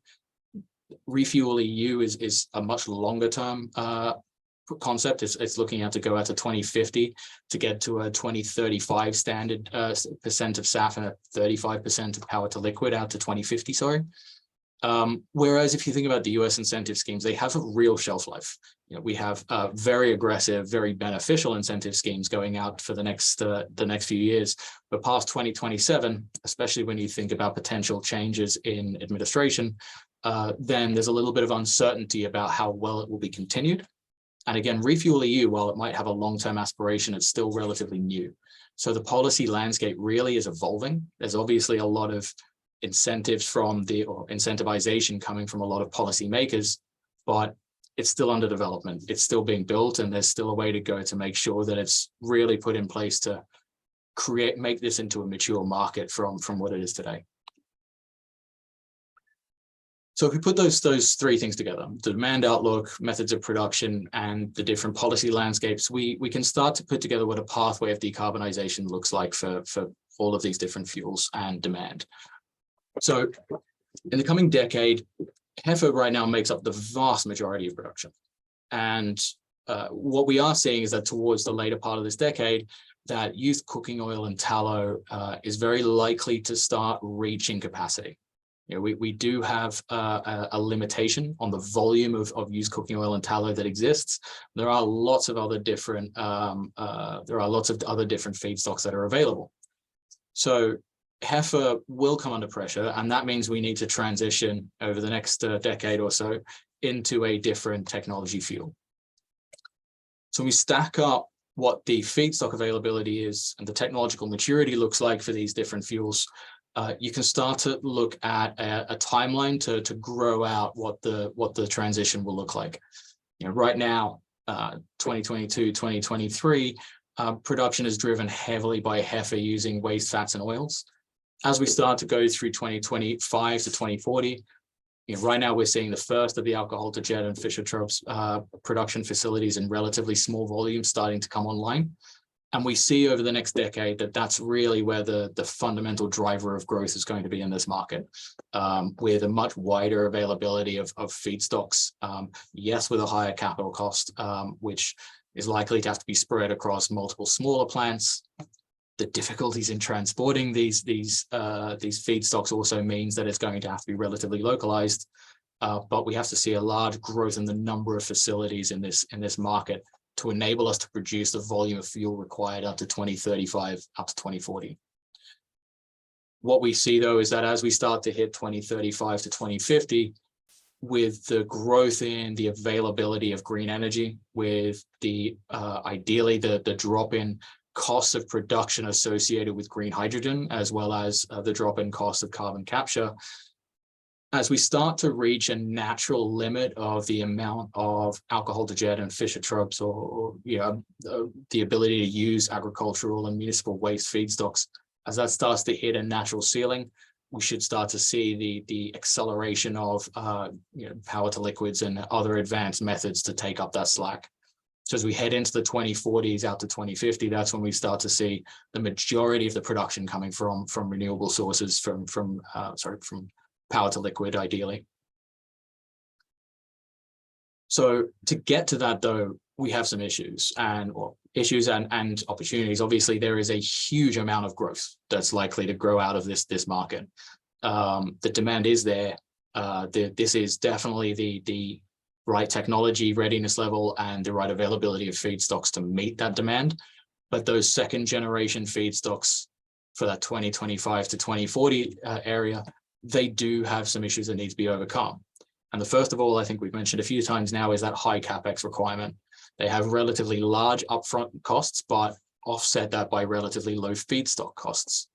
Refuel EU is a much longer term concept. It's looking at to go out to 2050 to get to a 2035 standard percent of SAF and a 35% of power to liquid out to 2050, sorry. Whereas if you think about the US incentive schemes, they have a real shelf life. We have very aggressive, very beneficial incentive schemes going out for the next few years. But past 2027, especially when you think about potential changes in administration, then there's a little bit of uncertainty about how well it will be continued. And again, Refuel EU, while it might have a long-term aspiration, it's still relatively new. So the policy landscape really is evolving. There's obviously a lot of incentives or incentivization coming from a lot of policymakers, but it's still under development. It's still being built, and there's still a way to go to make sure that it's really put in place to make this into a mature market from what it is today. So if we put those three things together, the demand outlook, methods of production, and the different policy landscapes, we can start to put together what a pathway of decarbonization looks like for all of these different fuels and demand. So in the coming decade, HEFA right now makes up the vast majority of production. And what we are seeing is that towards the later part of this decade, that used cooking oil and tallow is very likely to start reaching capacity. We do have a limitation on the volume of used cooking oil and tallow that exists. There are lots of other different feedstocks that are available. So HEFA will come under pressure, and that means we need to transition over the next decade or so into a different technology fuel. So we stack up what the feedstock availability is and the technological maturity looks like for these different fuels. You can start to look at a timeline to grow out what the transition will look like. Right now, 2022, 2023, production is driven heavily by HEFA using waste fats and oils. As we start to go through 2025 to 2040, right now we're seeing the first of the alcohol to jet and Fischer-Tropsch production facilities in relatively small volumes starting to come online. And we see over the next decade that that's really where the fundamental driver of growth is going to be in this market, with a much wider availability of feedstocks, yes, with a higher capital cost, which is likely to have to be spread across multiple smaller plants. The difficulties in transporting these feedstocks also means that it's going to have to be relatively localized, but we have to see a large growth in the number of facilities in this market to enable us to produce the volume of fuel required up to 2035, up to 2040. What we see, though, is that as we start to hit 2035 to 2050, with the growth in the availability of green energy, with the ideally the drop in costs of production associated with green hydrogen, as well as the drop in cost of carbon capture, as we start to reach a natural limit of the amount of alcohol to jet and Fischer-Tropsch or the ability to use agricultural and municipal waste feedstocks, as that starts to hit a natural ceiling, we should start to see the acceleration of power to liquids and other advanced methods to take up that slack. So as we head into the 2040s out to 2050, that's when we start to see the majority of the production coming from renewable sources, from power to liquid, ideally. So to get to that, though, we have some issues and opportunities. Obviously, there is a huge amount of growth that's likely to grow out of this market. The demand is there. This is definitely the right technology readiness level and the right availability of feedstocks to meet that demand. But those second generation feedstocks for that 2025 to 2040 area, they do have some issues that need to be overcome. And the first of all, I think we've mentioned a few times now, is that high CapEx requirement. They have relatively large upfront costs, but offset that by relatively low feedstock costs.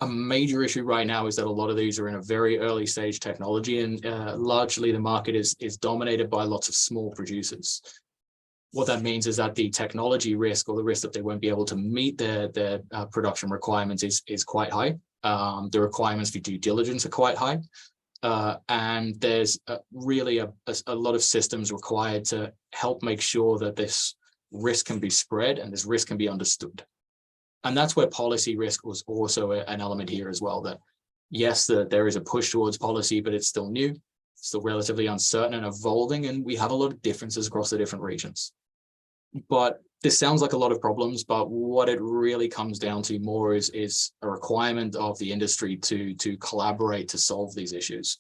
A major issue right now is that a lot of these are in a very early stage technology, and largely the market is dominated by lots of small producers. What that means is that the technology risk, or the risk that they won't be able to meet their production requirements, is quite high. The requirements for due diligence are quite high. And there's really a lot of systems required to help make sure that this risk can be spread and this risk can be understood. And that's where policy risk was also an element here as well, that yes, there is a push towards policy, but it's still new, still relatively uncertain and evolving, and we have a lot of differences across the different regions. But this sounds like a lot of problems, but what it really comes down to more is a requirement of the industry to collaborate to solve these issues.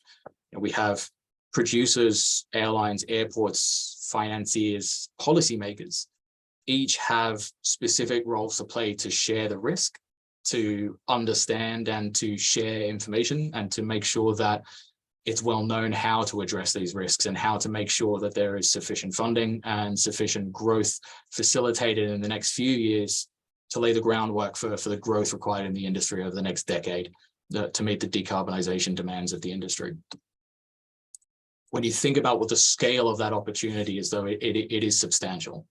And we have producers, airlines, airports, financiers, policymakers, each have specific roles to play to share the risk, to understand and to share information, and to make sure that it's well known how to address these risks and how to make sure that there is sufficient funding and sufficient growth facilitated in the next few years to lay the groundwork for the growth required in the industry over the next decade to meet the decarbonization demands of the industry. When you think about what the scale of that opportunity is, though, it is substantial.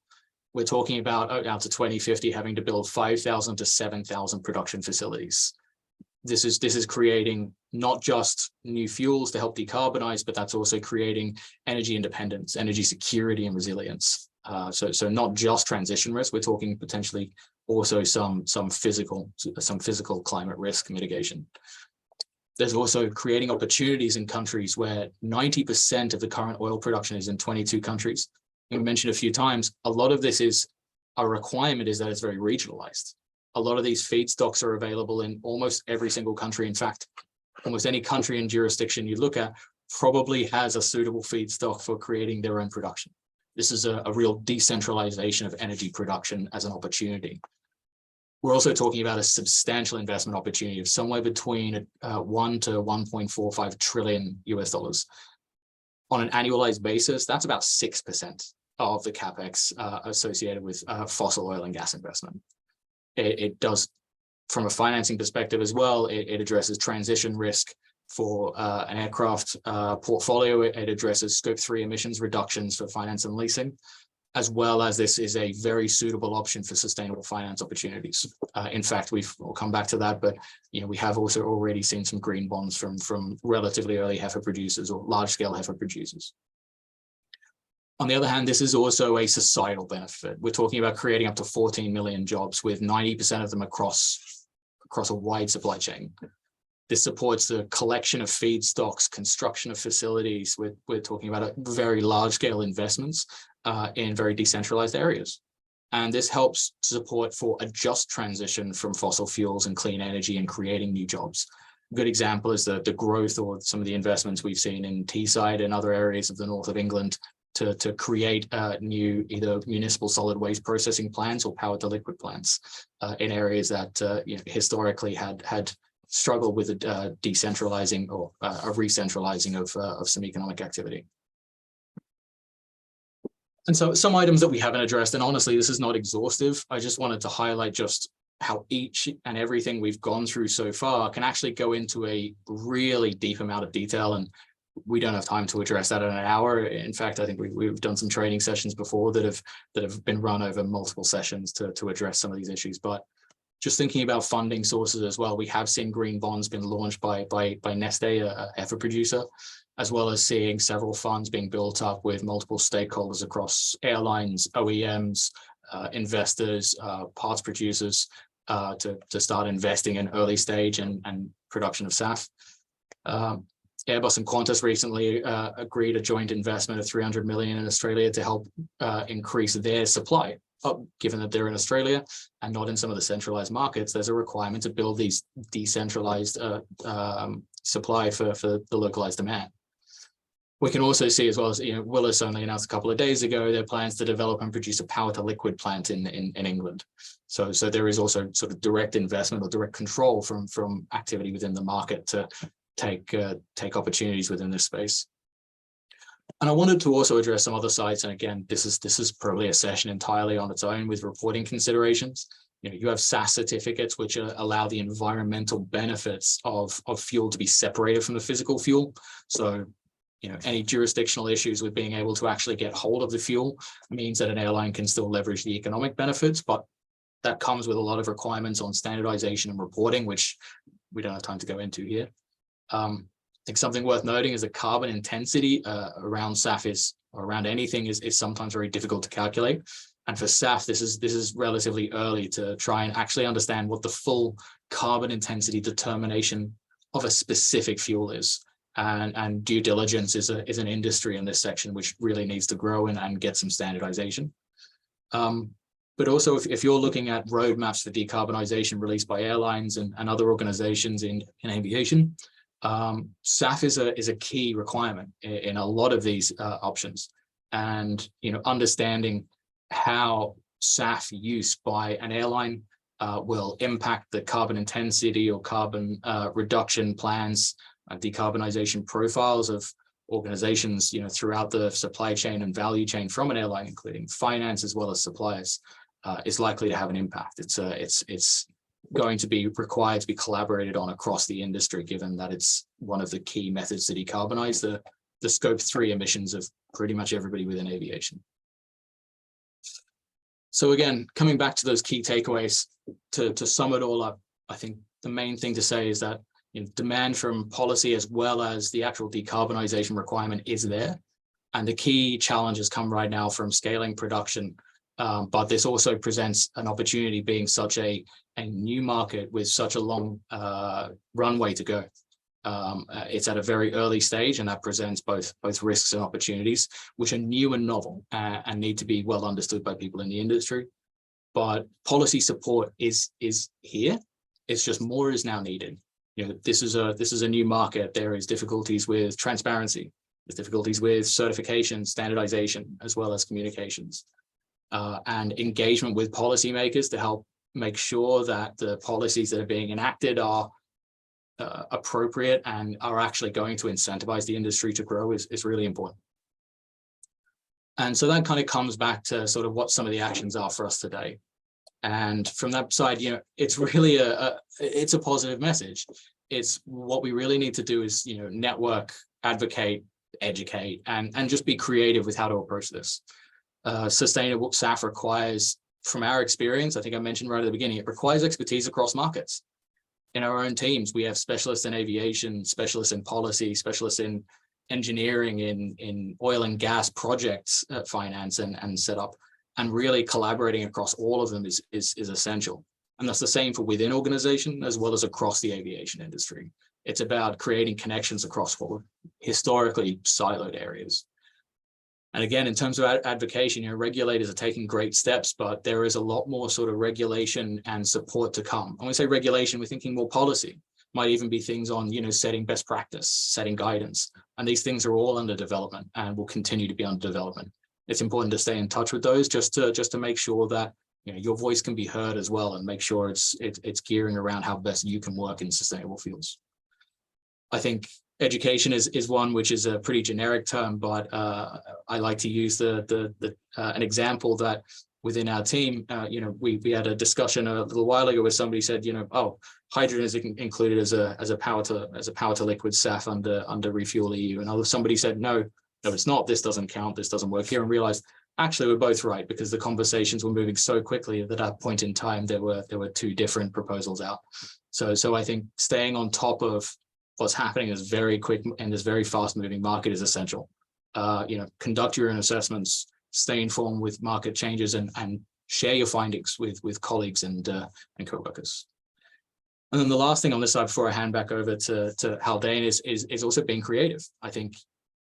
We're talking about out to 2050 having to build 5,000 to 7,000 production facilities. This is creating not just new fuels to help decarbonize, but that's also creating energy independence, energy security, and resilience. So not just transition risk. We're talking potentially also some physical climate risk mitigation. There's also creating opportunities in countries where 90% of the current oil production is in 22 countries. We mentioned a few times, a lot of this is a requirement is that it's very regionalized. A lot of these feedstocks are available in almost every single country. In fact, almost any country and jurisdiction you look at probably has a suitable feedstock for creating their own production. This is a real decentralization of energy production as an opportunity. We're also talking about a substantial investment opportunity of somewhere between 1 to 1.45 trillion US dollars. On an annualized basis, that's about 6% of the CapEx associated with fossil oil and gas investment. It does, from a financing perspective as well, it addresses transition risk for an aircraft portfolio. It addresses Scope 3 emissions reductions for finance and leasing, as well as this is a very suitable option for sustainable finance opportunities. In fact, we'll come back to that, but we have also already seen some green bonds from relatively early heifer producers or large-scale heifer producers. On the other hand, this is also a societal benefit. We're talking about creating up to 14 million jobs, with 90% of them across a wide supply chain. This supports the collection of feedstocks, construction of facilities. We're talking about very large-scale investments in very decentralized areas. And this helps to support for a just transition from fossil fuels and clean energy and creating new jobs. A good example is the growth or some of the investments we've seen in Teesside and other areas of the north of England to create new either municipal solid waste processing plants or power to liquid plants in areas that historically had struggled with a decentralizing or a re-centralizing of some economic activity. And so some items that we haven't addressed, and honestly, this is not exhaustive. I just wanted to highlight just how each and everything we've gone through so far can actually go into a really deep amount of detail, and we don't have time to address that in an hour. In fact, I think we've done some training sessions before that have been run over multiple sessions to address some of these issues. But just thinking about funding sources as well, we have seen green bonds being launched by Neste, a heifer producer, as well as seeing several funds being built up with multiple stakeholders across airlines, OEMs, investors, parts producers to start investing in early stage and production of SAF. Airbus and Qantas recently agreed a joint investment of 300 million in Australia to help increase their supply. Given that they're in Australia and not in some of the centralized markets, there's a requirement to build these decentralized supply for the localized demand. We can also see, as well as, Willis only announced a couple of days ago their plans to develop and produce a power to liquid plant in England. So there is also sort of direct investment or direct control from activity within the market to take opportunities within this space. And I wanted to also address some other sides. And again, this is probably a session entirely on its own with reporting considerations. You have SAF certificates, which allow the environmental benefits of fuel to be separated from the physical fuel. So, any jurisdictional issues with being able to actually get hold of the fuel means that an airline can still leverage the economic benefits, but that comes with a lot of requirements on standardization and reporting, which we don't have time to go into here. I think something worth noting is the carbon intensity around SAF or around anything is sometimes very difficult to calculate. And for SAF, this is relatively early to try and actually understand what the full carbon intensity determination of a specific fuel is. And due diligence is an industry in this section which really needs to grow and get some standardization. But also, if you're looking at roadmaps for decarbonization released by airlines and other organizations in aviation, SAF is a key requirement in a lot of these options. And understanding how SAF use by an airline will impact the carbon intensity or carbon reduction plans, decarbonization profiles of organizations, throughout the supply chain and value chain from an airline, including finance as well as suppliers, is likely to have an impact. It's going to be required to be collaborated on across the industry, given that it's one of the key methods to decarbonize the scope 3 emissions of pretty much everybody within aviation. So again, coming back to those key takeaways, to sum it all up, I think the main thing to say is that demand from policy as well as the actual decarbonization requirement is there. And the key challenges come right now from scaling production. But this also presents an opportunity, being such a new market with such a long runway to go. It's at a very early stage, and that presents both risks and opportunities, which are new and novel and need to be well understood by people in the industry. But policy support is here. It's just more is now needed. This is a new market. There is difficulties with transparency. There's difficulties with certification, standardization, as well as communications. And engagement with policymakers to help make sure that the policies that are being enacted are appropriate and are actually going to incentivize the industry to grow is really important. And so that kind of comes back to sort of what some of the actions are for us today. And from that side, it's really it's a positive message. It's what we really need to do is, network, advocate, educate, and just be creative with how to approach this. Sustainable SAF requires, from our experience, I think I mentioned right at the beginning, it requires expertise across markets. In our own teams, we have specialists in aviation, specialists in policy, specialists in engineering, in oil and gas projects, finance and setup, and really collaborating across all of them is essential. And that's the same for within organization as well as across the aviation industry. It's about creating connections across what were historically siloed areas. And again, in terms of advocacy, regulators are taking great steps, but there is a lot more sort of regulation and support to come. When we say regulation, we're thinking more policy. Might even be things on, setting best practice, setting guidance. And these things are all under development and will continue to be under development. It's important to stay in touch with those just to make sure that your voice can be heard as well, and make sure it's gearing around how best you can work in sustainable fuels. I think education is one which is a pretty generic term, but I like to use an example that within our team, we had a discussion a little while ago where somebody said, oh, hydrogen is included as a power to liquid SAF under Refuel EU, and somebody said no, it's not. This doesn't count. This doesn't work here, and realized actually we're both right, because the conversations were moving so quickly that at that point in time there were two different proposals out. So I think staying on top of what's happening is very quick in this very fast moving market is essential. Conduct your own assessments, stay informed with market changes, and share your findings with colleagues and co-workers. And then the last thing on this side before I hand back over to Haldane is also being creative. I think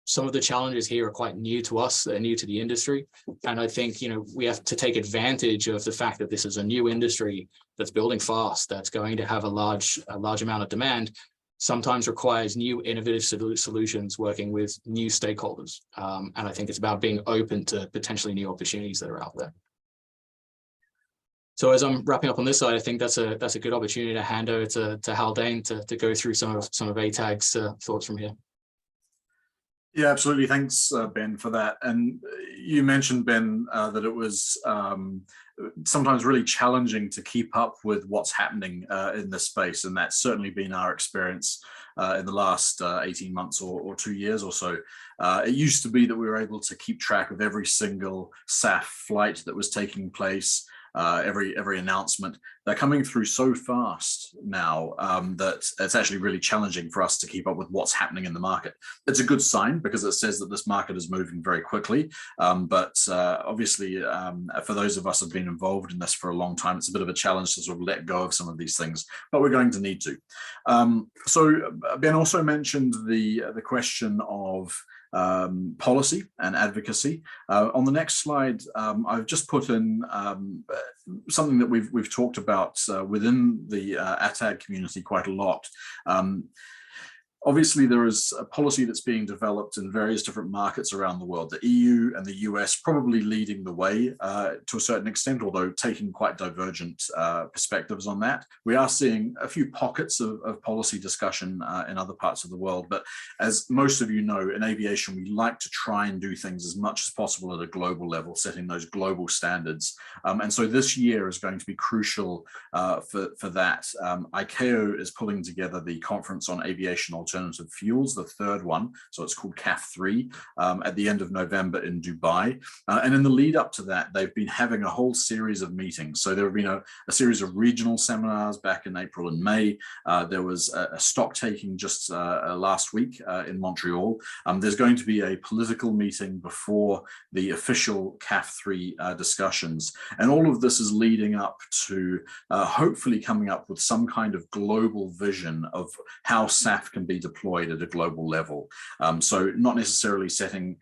some of the challenges here are quite new to us, they're new to the industry. And I think, we have to take advantage of the fact that this is a new industry that's building fast, that's going to have a large amount of demand. sometimes requires new innovative solutions working with new stakeholders. And I think it's about being open to potentially new opportunities that are out there. So as I'm wrapping up on this side, I think that's a good opportunity to hand over to Haldane to go through some of ATAG's thoughts from here. Yeah, absolutely. Thanks, Ben, for that. And you mentioned, Ben, that it was sometimes really challenging to keep up with what's happening in this space. And that's certainly been our experience in the last 18 months or 2 years or so. It used to be that we were able to keep track of every single SAF flight that was taking place, every announcement. They're coming through so fast now that it's actually really challenging for us to keep up with what's happening in the market. It's a good sign because it says that this market is moving very quickly. But obviously, for those of us who've been involved in this for a long time, it's a bit of a challenge to sort of let go of some of these things, but we're going to need to. So Ben also mentioned the question of policy and advocacy. On the next slide, I've just put in something that we've talked about within the ATAG community quite a lot. Obviously, there is a policy that's being developed in various different markets around the world, the EU and the US probably leading the way to a certain extent, although taking quite divergent perspectives on that. We are seeing a few pockets of policy discussion in other parts of the world, but as most of you know, in aviation, we like to try and do things as much as possible at a global level, setting those global standards. And so this year is going to be crucial for that. ICAO is pulling together the Conference on Aviation Alternative Fuels, the third one, so it's called CAF3, at the end of November in Dubai. And in the lead up to that, they've been having a whole series of meetings. So there have been a series of regional seminars back in April and May. There was a stock taking just last week in Montreal. There's going to be a political meeting before the official CAF3 discussions. And all of this is leading up to hopefully coming up with some kind of global vision of how SAF can be deployed at a global level. So not necessarily setting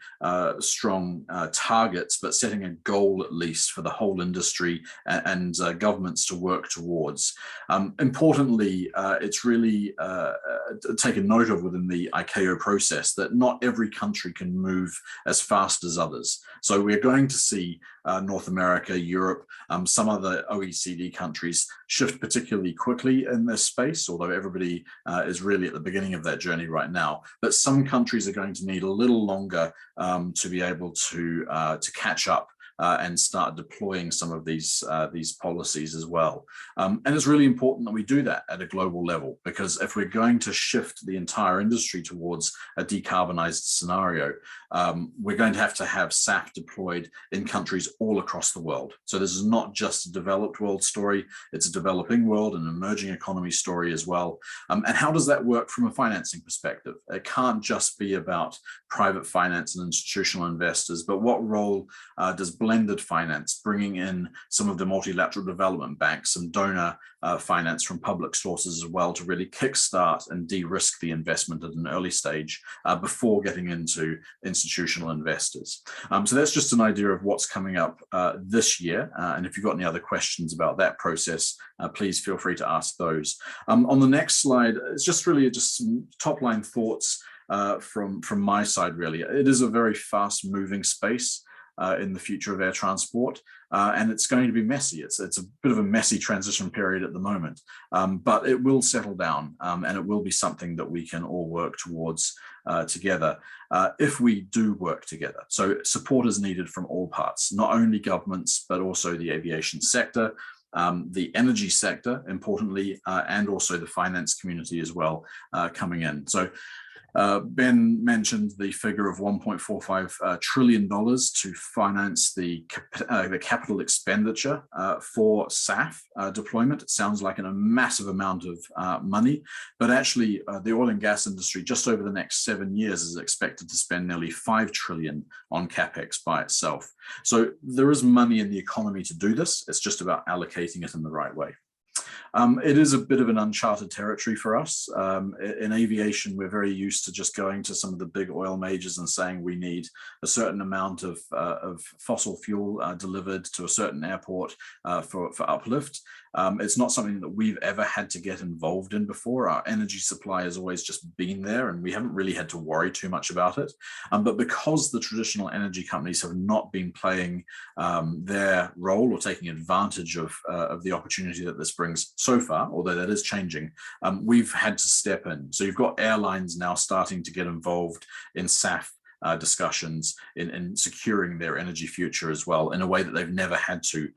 strong targets, but setting a goal at least for the whole industry and governments to work towards. Importantly, it's really taken note of within the ICAO process that not every country can move as fast as others. So we're going to see North America, Europe, some other OECD countries shift particularly quickly in this space, although everybody is really at the beginning of that journey right now. But some countries are going to need a little longer to be able to catch up and start deploying some of these policies as well. And it's really important that we do that at a global level, because if we're going to shift the entire industry towards a decarbonized scenario, we're going to have SAF deployed in countries all across the world. So this is not just a developed world story, it's a developing world and emerging economy story as well. And how does that work from a financing perspective? It can't just be about private finance and institutional investors, but what role does blended finance, bringing in some of the multilateral development banks and donor finance from public sources as well, to really kickstart and de-risk the investment at an early stage before getting into institutional investors. So that's just an idea of what's coming up this year. And if you've got any other questions about that process, please feel free to ask those. On the next slide, it's just really just some top line thoughts from my side, really. It is a very fast moving space in the future of air transport, and it's going to be messy. It's a bit of a messy transition period at the moment, but it will settle down, and it will be something that we can all work towards together if we do work together. So support is needed from all parts, not only governments, but also the aviation sector, the energy sector, importantly, and also the finance community as well coming in. So Ben mentioned the figure of $1.45 trillion to finance the capital expenditure for SAF deployment. It sounds like a massive amount of money, but actually the oil and gas industry just over the next 7 years is expected to spend nearly $5 trillion on CapEx by itself. So there is money in the economy to do this. It's just about allocating it in the right way. It is a bit of an uncharted territory for us. In aviation, we're very used to just going to some of the big oil majors and saying we need a certain amount of fossil fuel delivered to a certain airport for uplift. It's not something that we've ever had to get involved in before. Our energy supply has always just been there and we haven't really had to worry too much about it. But because the traditional energy companies have not been playing their role or taking advantage of the opportunity that this brings so far, although that is changing, we've had to step in. So you've got airlines now starting to get involved in SAF discussions in securing their energy future as well in a way that they've never had to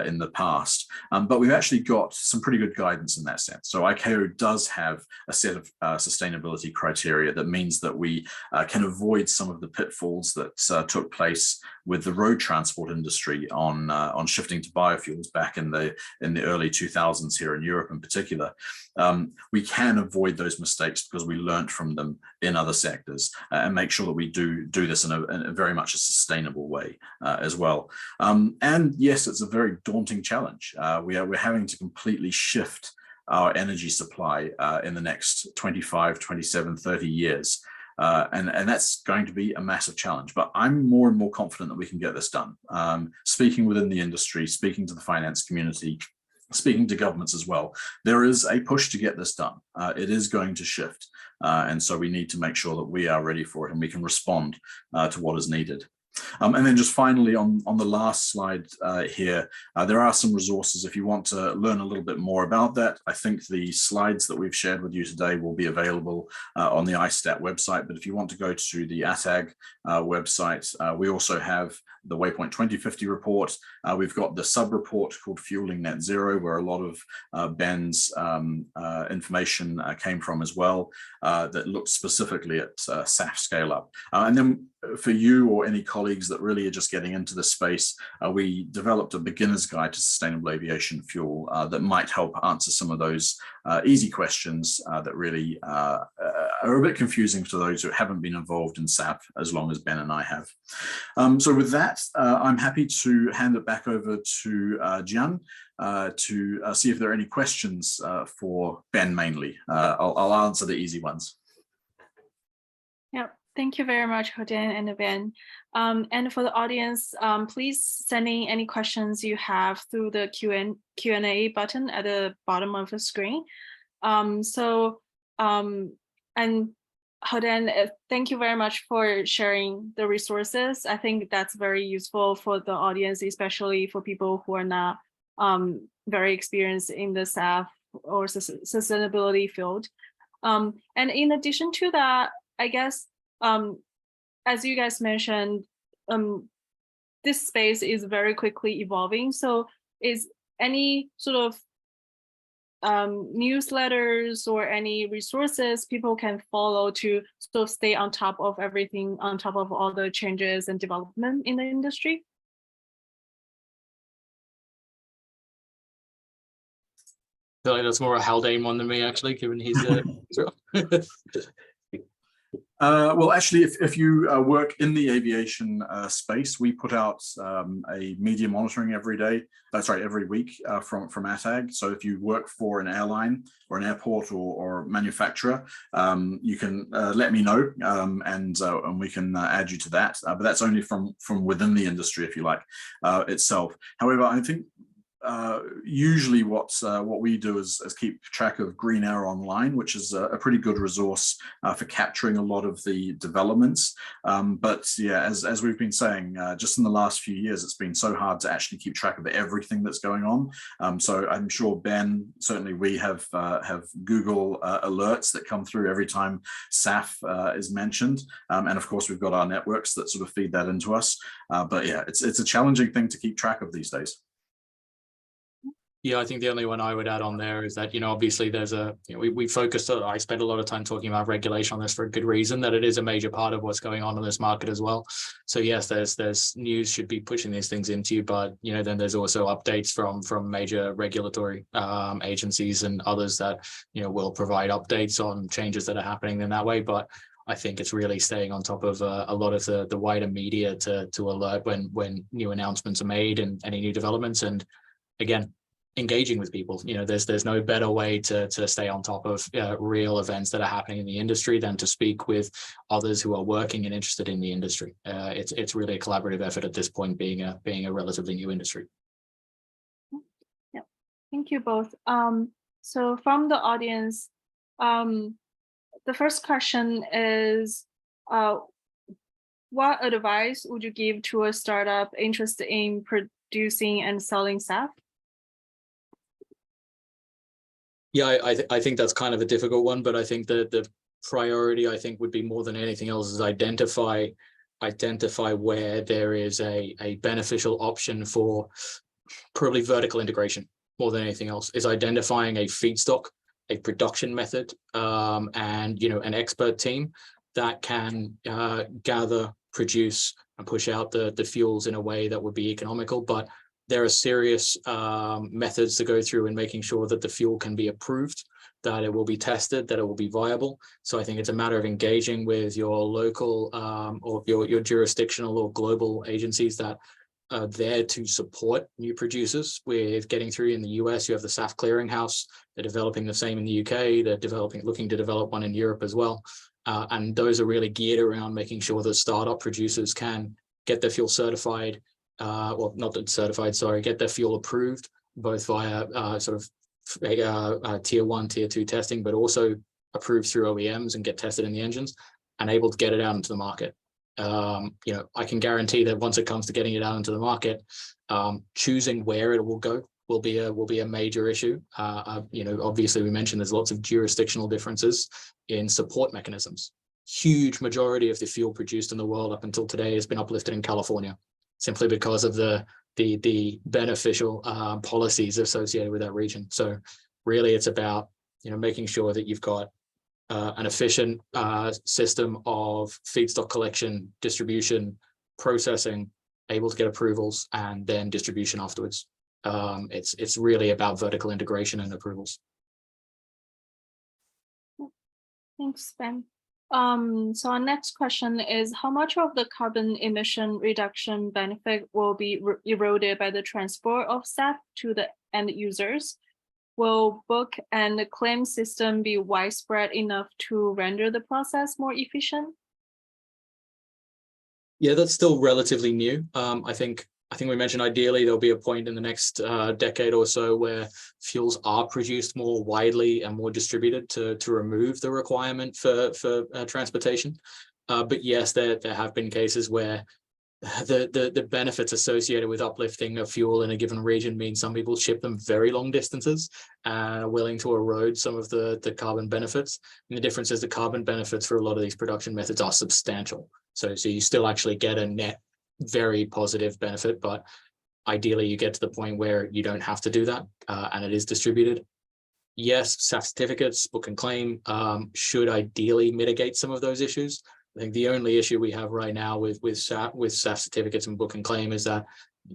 in the past. But we've actually got some pretty good guidance in that sense. So ICAO does have a set of sustainability criteria that means that we can avoid some of the pitfalls that took place with the road transport industry on shifting to biofuels back in the early 2000s here in Europe in particular. We can avoid those mistakes because we learned from them in other sectors and make sure that we do this in a very much a sustainable way as well. And yes, it's a very daunting challenge. We're having to completely shift our energy supply in the next 25, 27, 30 years. And that's going to be a massive challenge, but I'm more and more confident that we can get this done. Speaking within the industry, speaking to the finance community, speaking to governments as well, there is a push to get this done. It is going to shift. And so we need to make sure that we are ready for it and we can respond to what is needed. And then just finally on the last slide here, there are some resources if you want to learn a little bit more about that. I think the slides that we've shared with you today will be available on the ISTAT website, but if you want to go to the ATAG website, we also have the Waypoint 2050 report. We've got the sub-report called Fueling Net Zero, where a lot of Ben's information came from as well, that looks specifically at SAF scale up. And then for you or any colleagues that really are just getting into this space, we developed a beginner's guide to sustainable aviation fuel that might help answer some of those easy questions that really are a bit confusing to those who haven't been involved in SAF as long as Ben and I have. So with that, I'm happy to hand it back over to Jian to see if there are any questions for Ben mainly. I'll answer the easy ones. Yeah, thank you very much, Hoden and Ben. And for the audience, please send in any questions you have through the Q&A button at the bottom of the screen. And Hoden, thank you very much for sharing the resources. I think that's very useful for the audience, especially for people who are not very experienced in the SAF or sustainability field. And in addition to that, I guess, as you guys mentioned, this space is very quickly evolving. So is any sort of newsletters or any resources people can follow to sort of stay on top of everything, on top of all the changes and development in the industry? I feel like that's more a Haldane one than me, actually, given he's well, actually, if you work in the aviation space, we put out a media monitoring every week from ATAG. So if you work for an airline or an airport or manufacturer, you can let me know and we can add you to that. But that's only from within the industry, if you like, itself. However, I think usually what we do is keep track of Green Air Online, which is a pretty good resource for capturing a lot of the developments. But yeah, as we've been saying, just in the last few years, it's been so hard to actually keep track of everything that's going on. So I'm sure Ben, certainly we have Google alerts that come through every time SAF is mentioned. And of course, we've got our networks that sort of feed that into us. But yeah, it's a challenging thing to keep track of these days. Yeah, I think the only one I would add on there is that, obviously there's we focused, I spent a lot of time talking about regulation on this for a good reason, that it is a major part of what's going on in this market as well. So yes, there's news should be pushing these things into you, but, then there's also updates from major regulatory agencies and others that, will provide updates on changes that are happening in that way. But I think it's really staying on top of a lot of the wider media to alert when new announcements are made and any new developments. And again, engaging with people. You know, there's no better way to stay on top of real events that are happening in the industry than to speak with others who are working and interested in the industry. It's really a collaborative effort at this point, being a relatively new industry. Yeah, thank you both. So from the audience, the first question is, what advice would you give to a startup interested in producing and selling SAF? Yeah, I think that's kind of a difficult one, but I think that the priority, I think, would be more than anything else is identify where there is a beneficial option for probably vertical integration more than anything else, is identifying a feedstock, a production method, and, you know, an expert team that can gather, produce, and push out the fuels in a way that would be economical. But there are serious methods to go through in making sure that the fuel can be approved, that it will be tested, that it will be viable. So I think it's a matter of engaging with your local or your jurisdictional or global agencies that are there to support new producers with getting through. In the US, you have the SAF clearinghouse. They're developing the same in the UK. They're looking to develop one in Europe as well. And those are really geared around making sure that startup producers can get their fuel certified, well, not certified, sorry, get their fuel approved, both via sort of tier 1, tier 2 testing, but also approved through OEMs and get tested in the engines and able to get it out into the market. You know, I can guarantee that once it comes to getting it out into the market, choosing where it will go will be a major issue. You know, obviously we mentioned there's lots of jurisdictional differences in support mechanisms. Huge majority of the fuel produced in the world up until today has been uplifted in California, simply because of the beneficial policies associated with that region. So really it's about, you know, making sure that you've got an efficient system of feedstock collection, distribution, processing, able to get approvals, and then distribution afterwards. It's really about vertical integration and approvals. Thanks, Ben. So our next question is, how much of the carbon emission reduction benefit will be eroded by the transport of SAF to the end users? Will book and claim system be widespread enough to render the process more efficient? Yeah, that's still relatively new. I think we mentioned ideally there'll be a point in the next decade or so where fuels are produced more widely and more distributed to remove the requirement for transportation. But yes, there have been cases where the benefits associated with uplifting a fuel in a given region mean some people ship them very long distances and are willing to erode some of the carbon benefits. And the difference is the carbon benefits for a lot of these production methods are substantial. So you still actually get a net very positive benefit, but ideally you get to the point where you don't have to do that and it is distributed. Yes, SAF certificates, book and claim should ideally mitigate some of those issues. I think the only issue we have right now with SAF certificates and book and claim is that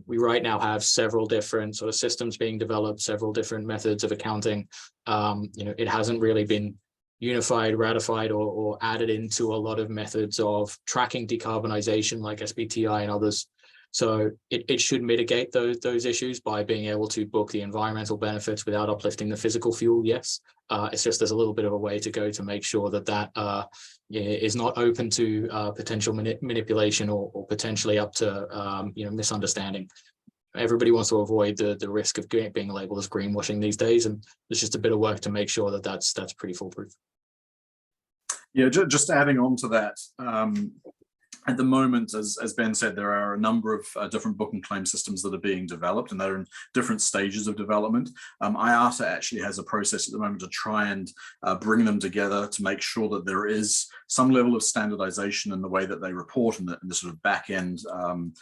we right now have several different sort of systems being developed, several different methods of accounting. You know, it hasn't really been unified, ratified, or added into a lot of methods of tracking decarbonization like SBTI and others. So it should mitigate those issues by being able to book the environmental benefits without uplifting the physical fuel. Yes, it's just there's a little bit of a way to go to make sure that is not open to potential manipulation or potentially up to you know, misunderstanding. Everybody wants to avoid the risk of being labeled as greenwashing these days, and there's just a bit of work to make sure that that's pretty foolproof. Yeah, just adding on to that, at the moment, as Ben said, there are a number of different book and claim systems that are being developed, and they're in different stages of development. IATA actually has a process at the moment to try and bring them together to make sure that there is some level of standardization in the way that they report and the sort of back-end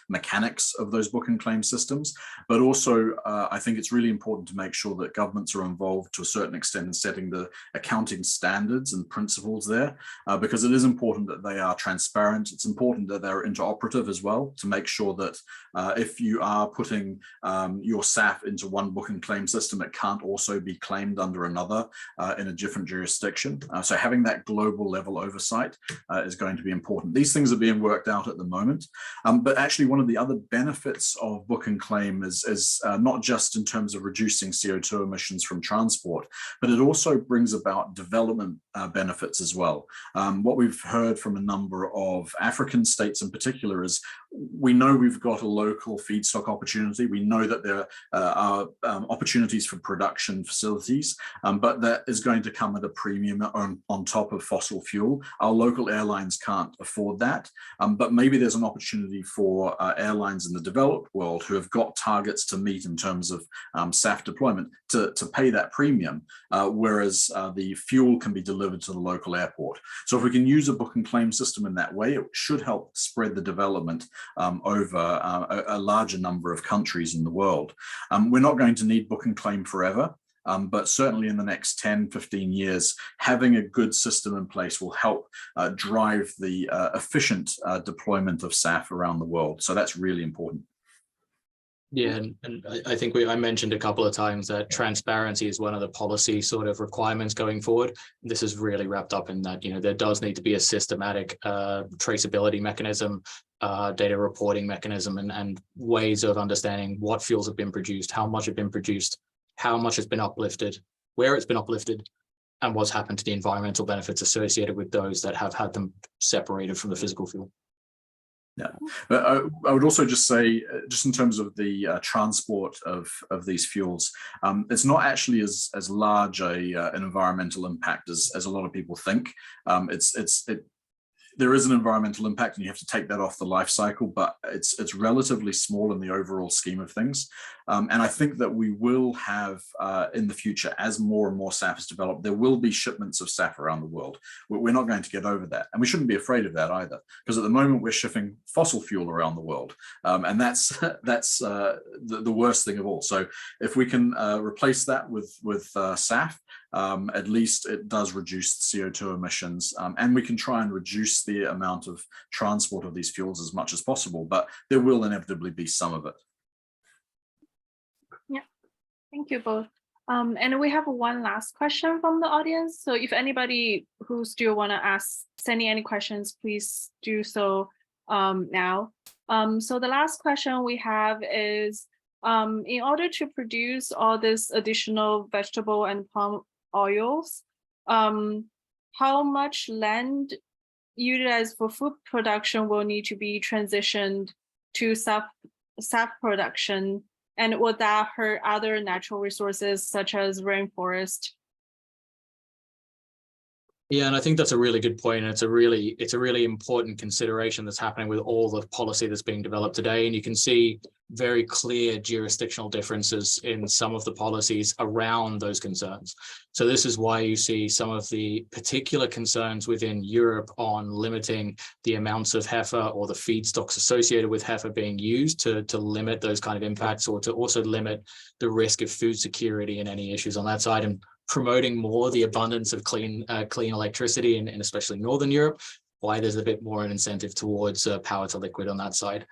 mechanics of those book and claim systems. But also, I think it's really important to make sure that governments are involved to a certain extent in setting the accounting standards and principles there, because it is important that they are transparent. It's important important that they're interoperative as well, to make sure that if you are putting your SAF into one book and claim system, it can't also be claimed under another in a different jurisdiction. So having that global level oversight is going to be important. These things are being worked out at the moment, but actually one of the other benefits of book and claim is not just in terms of reducing CO2 emissions from transport, but it also brings about development benefits as well. What we've heard from a number of African states in particular is, we know we've got a local feedstock opportunity. We know that there are opportunities for production facilities, but that is going to come at a premium on top of fossil fuel. Our local airlines can't afford that, but maybe there's an opportunity for airlines in the developed world who have got targets to meet in terms of SAF deployment to pay that premium, whereas the fuel can be delivered to the local airport. So if we can use a book and claim system in that way, it should help spread the development over a larger number of countries in the world. We're not going to need book and claim forever, but certainly in the next 10, 15 years, having a good system in place will help drive the efficient deployment of SAF around the world. So that's really important. Yeah, and I think I mentioned a couple of times that transparency is one of the policy sort of requirements going forward. This is really wrapped up in that, there does need to be a systematic traceability mechanism, data reporting mechanism, and ways of understanding what fuels have been produced, how much have been produced, how much has been uplifted, where it's been uplifted, and what's happened to the environmental benefits associated with those that have had them separated from the physical fuel. Yeah, but I would also just say, just in terms of the transport of these fuels, it's not actually as large an environmental impact as a lot of people think. There is an environmental impact, and you have to take that off the life cycle, but it's relatively small in the overall scheme of things. And I think that we will have in the future, as more and more SAF is developed, there will be shipments of SAF around the world. We're not going to get over that, and we shouldn't be afraid of that either, because at the moment we're shipping fossil fuel around the world, and that's the worst thing of all. So if we can replace that with SAF, at least it does reduce CO2 emissions, and we can try and reduce the amount of transport of these fuels as much as possible, but there will inevitably be some of it. Yeah, thank you both. And we have one last question from the audience. So if anybody who still want to send any questions, please do so now. So the last question we have is, in order to produce all this additional vegetable and palm oils, how much land utilized for food production will need to be transitioned to SAF production, and would that hurt other natural resources such as rainforest? Yeah, and I think that's a really good point. And it's a really important consideration that's happening with all the policy that's being developed today. And you can see very clear jurisdictional differences in some of the policies around those concerns. So this is why you see some of the particular concerns within Europe on limiting the amounts of heifer or the feedstocks associated with heifer being used to limit those kind of impacts, or to also limit the risk of food security and any issues on that side, and promoting more the abundance of clean electricity in especially Northern Europe, why there's a bit more an incentive towards power to liquid on that side.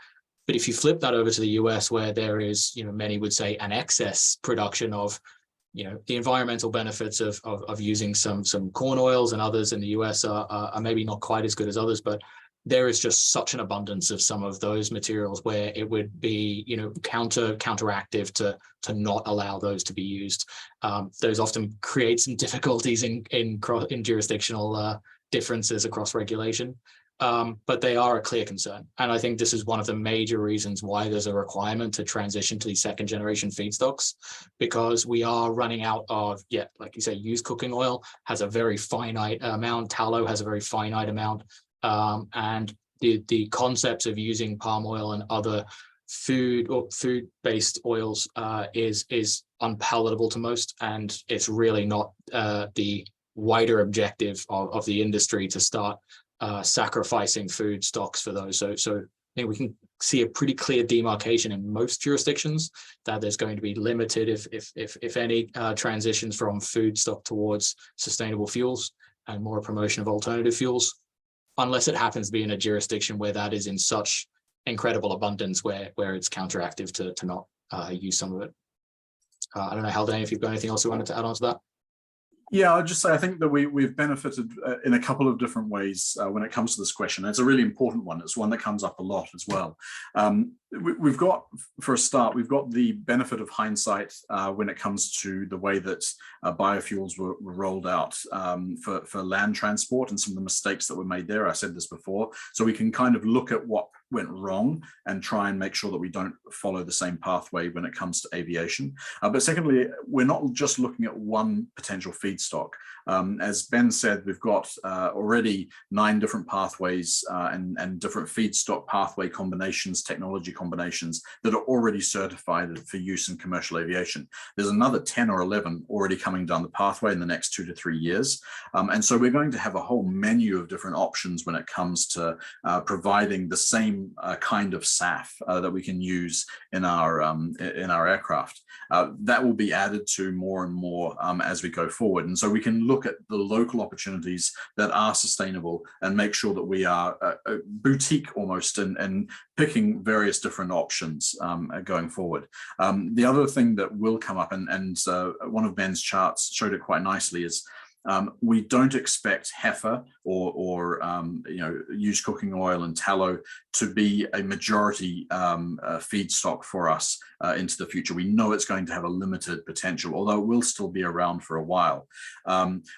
But if you flip that over to the US, where there is, many would say an excess production of, the environmental benefits of using some corn oils, and others in the US are maybe not quite as good as others, but there is just such an abundance of some of those materials where it would be, counteractive to not allow those to be used. Those often create some difficulties in jurisdictional differences across regulation. But they are a clear concern. And I think this is one of the major reasons why there's a requirement to transition to these second generation feedstocks, because we are running out of, like you say, used cooking oil has a very finite amount, tallow has a very finite amount. And the concepts of using palm oil and other food-based oils is unpalatable to most, and it's really not the wider objective of the industry to start sacrificing food stocks for those. So I think we can see a pretty clear demarcation in most jurisdictions that there's going to be limited, if any, transitions from food stock towards sustainable fuels and more promotion of alternative fuels. unless it happens to be in a jurisdiction where that is in such incredible abundance where it's counteractive to not use some of it. I don't know, Haldane, if you've got anything else you wanted to add on to that. Yeah, I'll just say I think that we've benefited in a couple of different ways when it comes to this question. It's a really important one. It's one that comes up a lot as well. We've got, for a start, we've got the benefit of hindsight when it comes to the way that biofuels were rolled out for land transport and some of the mistakes that were made there. I said this before. So we can kind of look at what went wrong and try and make sure that we don't follow the same pathway when it comes to aviation. But secondly, we're not just looking at one potential feedstock. As Ben said, we've got already 9 different pathways and different feedstock pathway combinations, technology combinations that are already certified for use in commercial aviation. There's another 10 or 11 already coming down the pathway in the next 2 to 3 years. And so we're going to have a whole menu of different options when it comes to providing the same kind of SAF that we can use in our aircraft. That will be added to more and more as we go forward. And so we can look at the local opportunities that are sustainable and make sure that we are a boutique almost and picking various different options going forward. The other thing that will come up, and one of Ben's charts showed it quite nicely, is we don't expect heifer or used cooking oil and tallow to be a majority feedstock for us into the future. We know it's going to have a limited potential, although it will still be around for a while.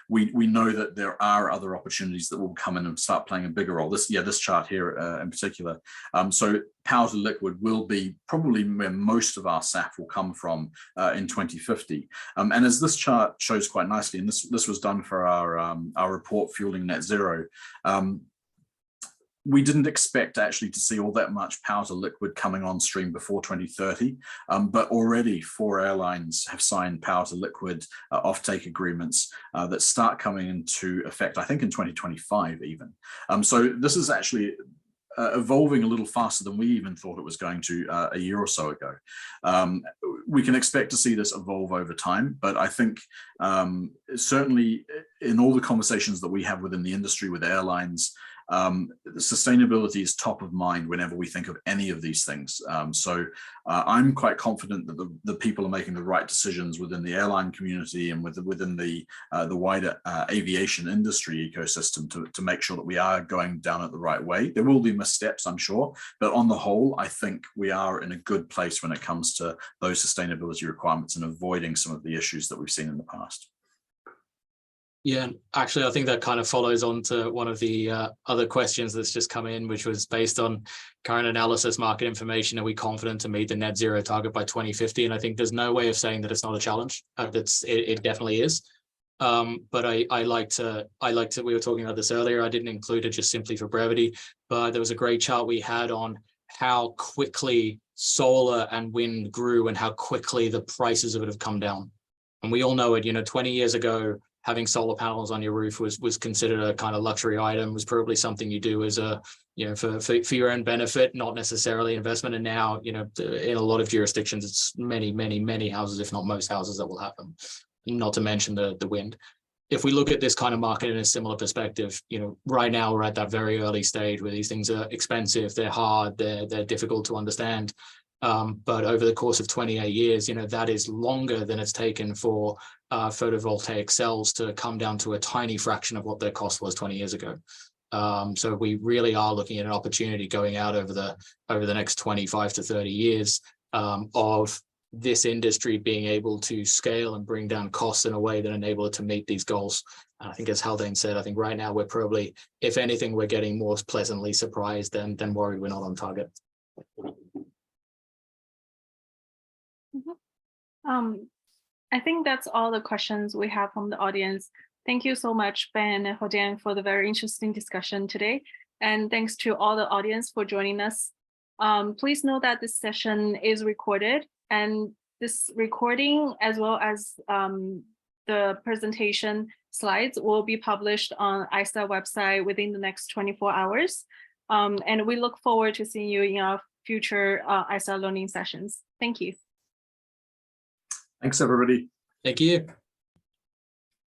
We know that there are other opportunities that will come in and start playing a bigger role. This chart here in particular. So power to liquid will be probably where most of our SAF will come from in 2050. And as this chart shows quite nicely, and this was done for our report Fueling Net Zero, we didn't expect actually to see all that much power to liquid coming on stream before 2030, but already 4 airlines have signed power to liquid offtake agreements that start coming into effect, I think in 2025 even. So this is actually evolving a little faster than we even thought it was going to a year or so ago. We can expect to see this evolve over time, but I think certainly in all the conversations that we have within the industry with airlines, sustainability is top of mind whenever we think of any of these things. So I'm quite confident that the people are making the right decisions within the airline community and within the wider aviation industry ecosystem to make sure that we are going down it the right way. There will be missteps, I'm sure, but on the whole, I think we are in a good place when it comes to those sustainability requirements and avoiding some of the issues that we've seen in the past. Yeah, actually, I think that kind of follows on to one of the other questions that's just come in, which was based on current analysis, market information. Are we confident to meet the net zero target by 2050? And I think there's no way of saying that it's not a challenge. It definitely is. But I like to, we were talking about this earlier. I didn't include it just simply for brevity, but there was a great chart we had on how quickly solar and wind grew and how quickly the prices of it have come down. And we all know it, 20 years ago, having solar panels on your roof was considered a kind of luxury item, was probably something you do as a, for your own benefit, not necessarily investment. And now, in a lot of jurisdictions, it's many houses, if not most houses, that will happen, not to mention the wind. If we look at this kind of market in a similar perspective, right now we're at that very early stage where these things are expensive, they're hard, they're difficult to understand. But over the course of 28 years, that is longer than it's taken for photovoltaic cells to come down to a tiny fraction of what their cost was 20 years ago. So we really are looking at an opportunity going out over the next 25 to 30 years of this industry being able to scale and bring down costs in a way that enable it to meet these goals. And I think, as Haldane said, I think right now we're probably, if anything, we're getting more pleasantly surprised than worried we're not on target. I think that's all the questions we have from the audience. Thank you so much, Ben and Haldane, for the very interesting discussion today. And thanks to all the audience for joining us. Please know that this session is recorded, and this recording, as well as the presentation slides, will be published on ISTAT website within the next 24 hours. And we look forward to seeing you in our future ISTAT learning sessions. Thank you. Thanks, everybody. Thank you.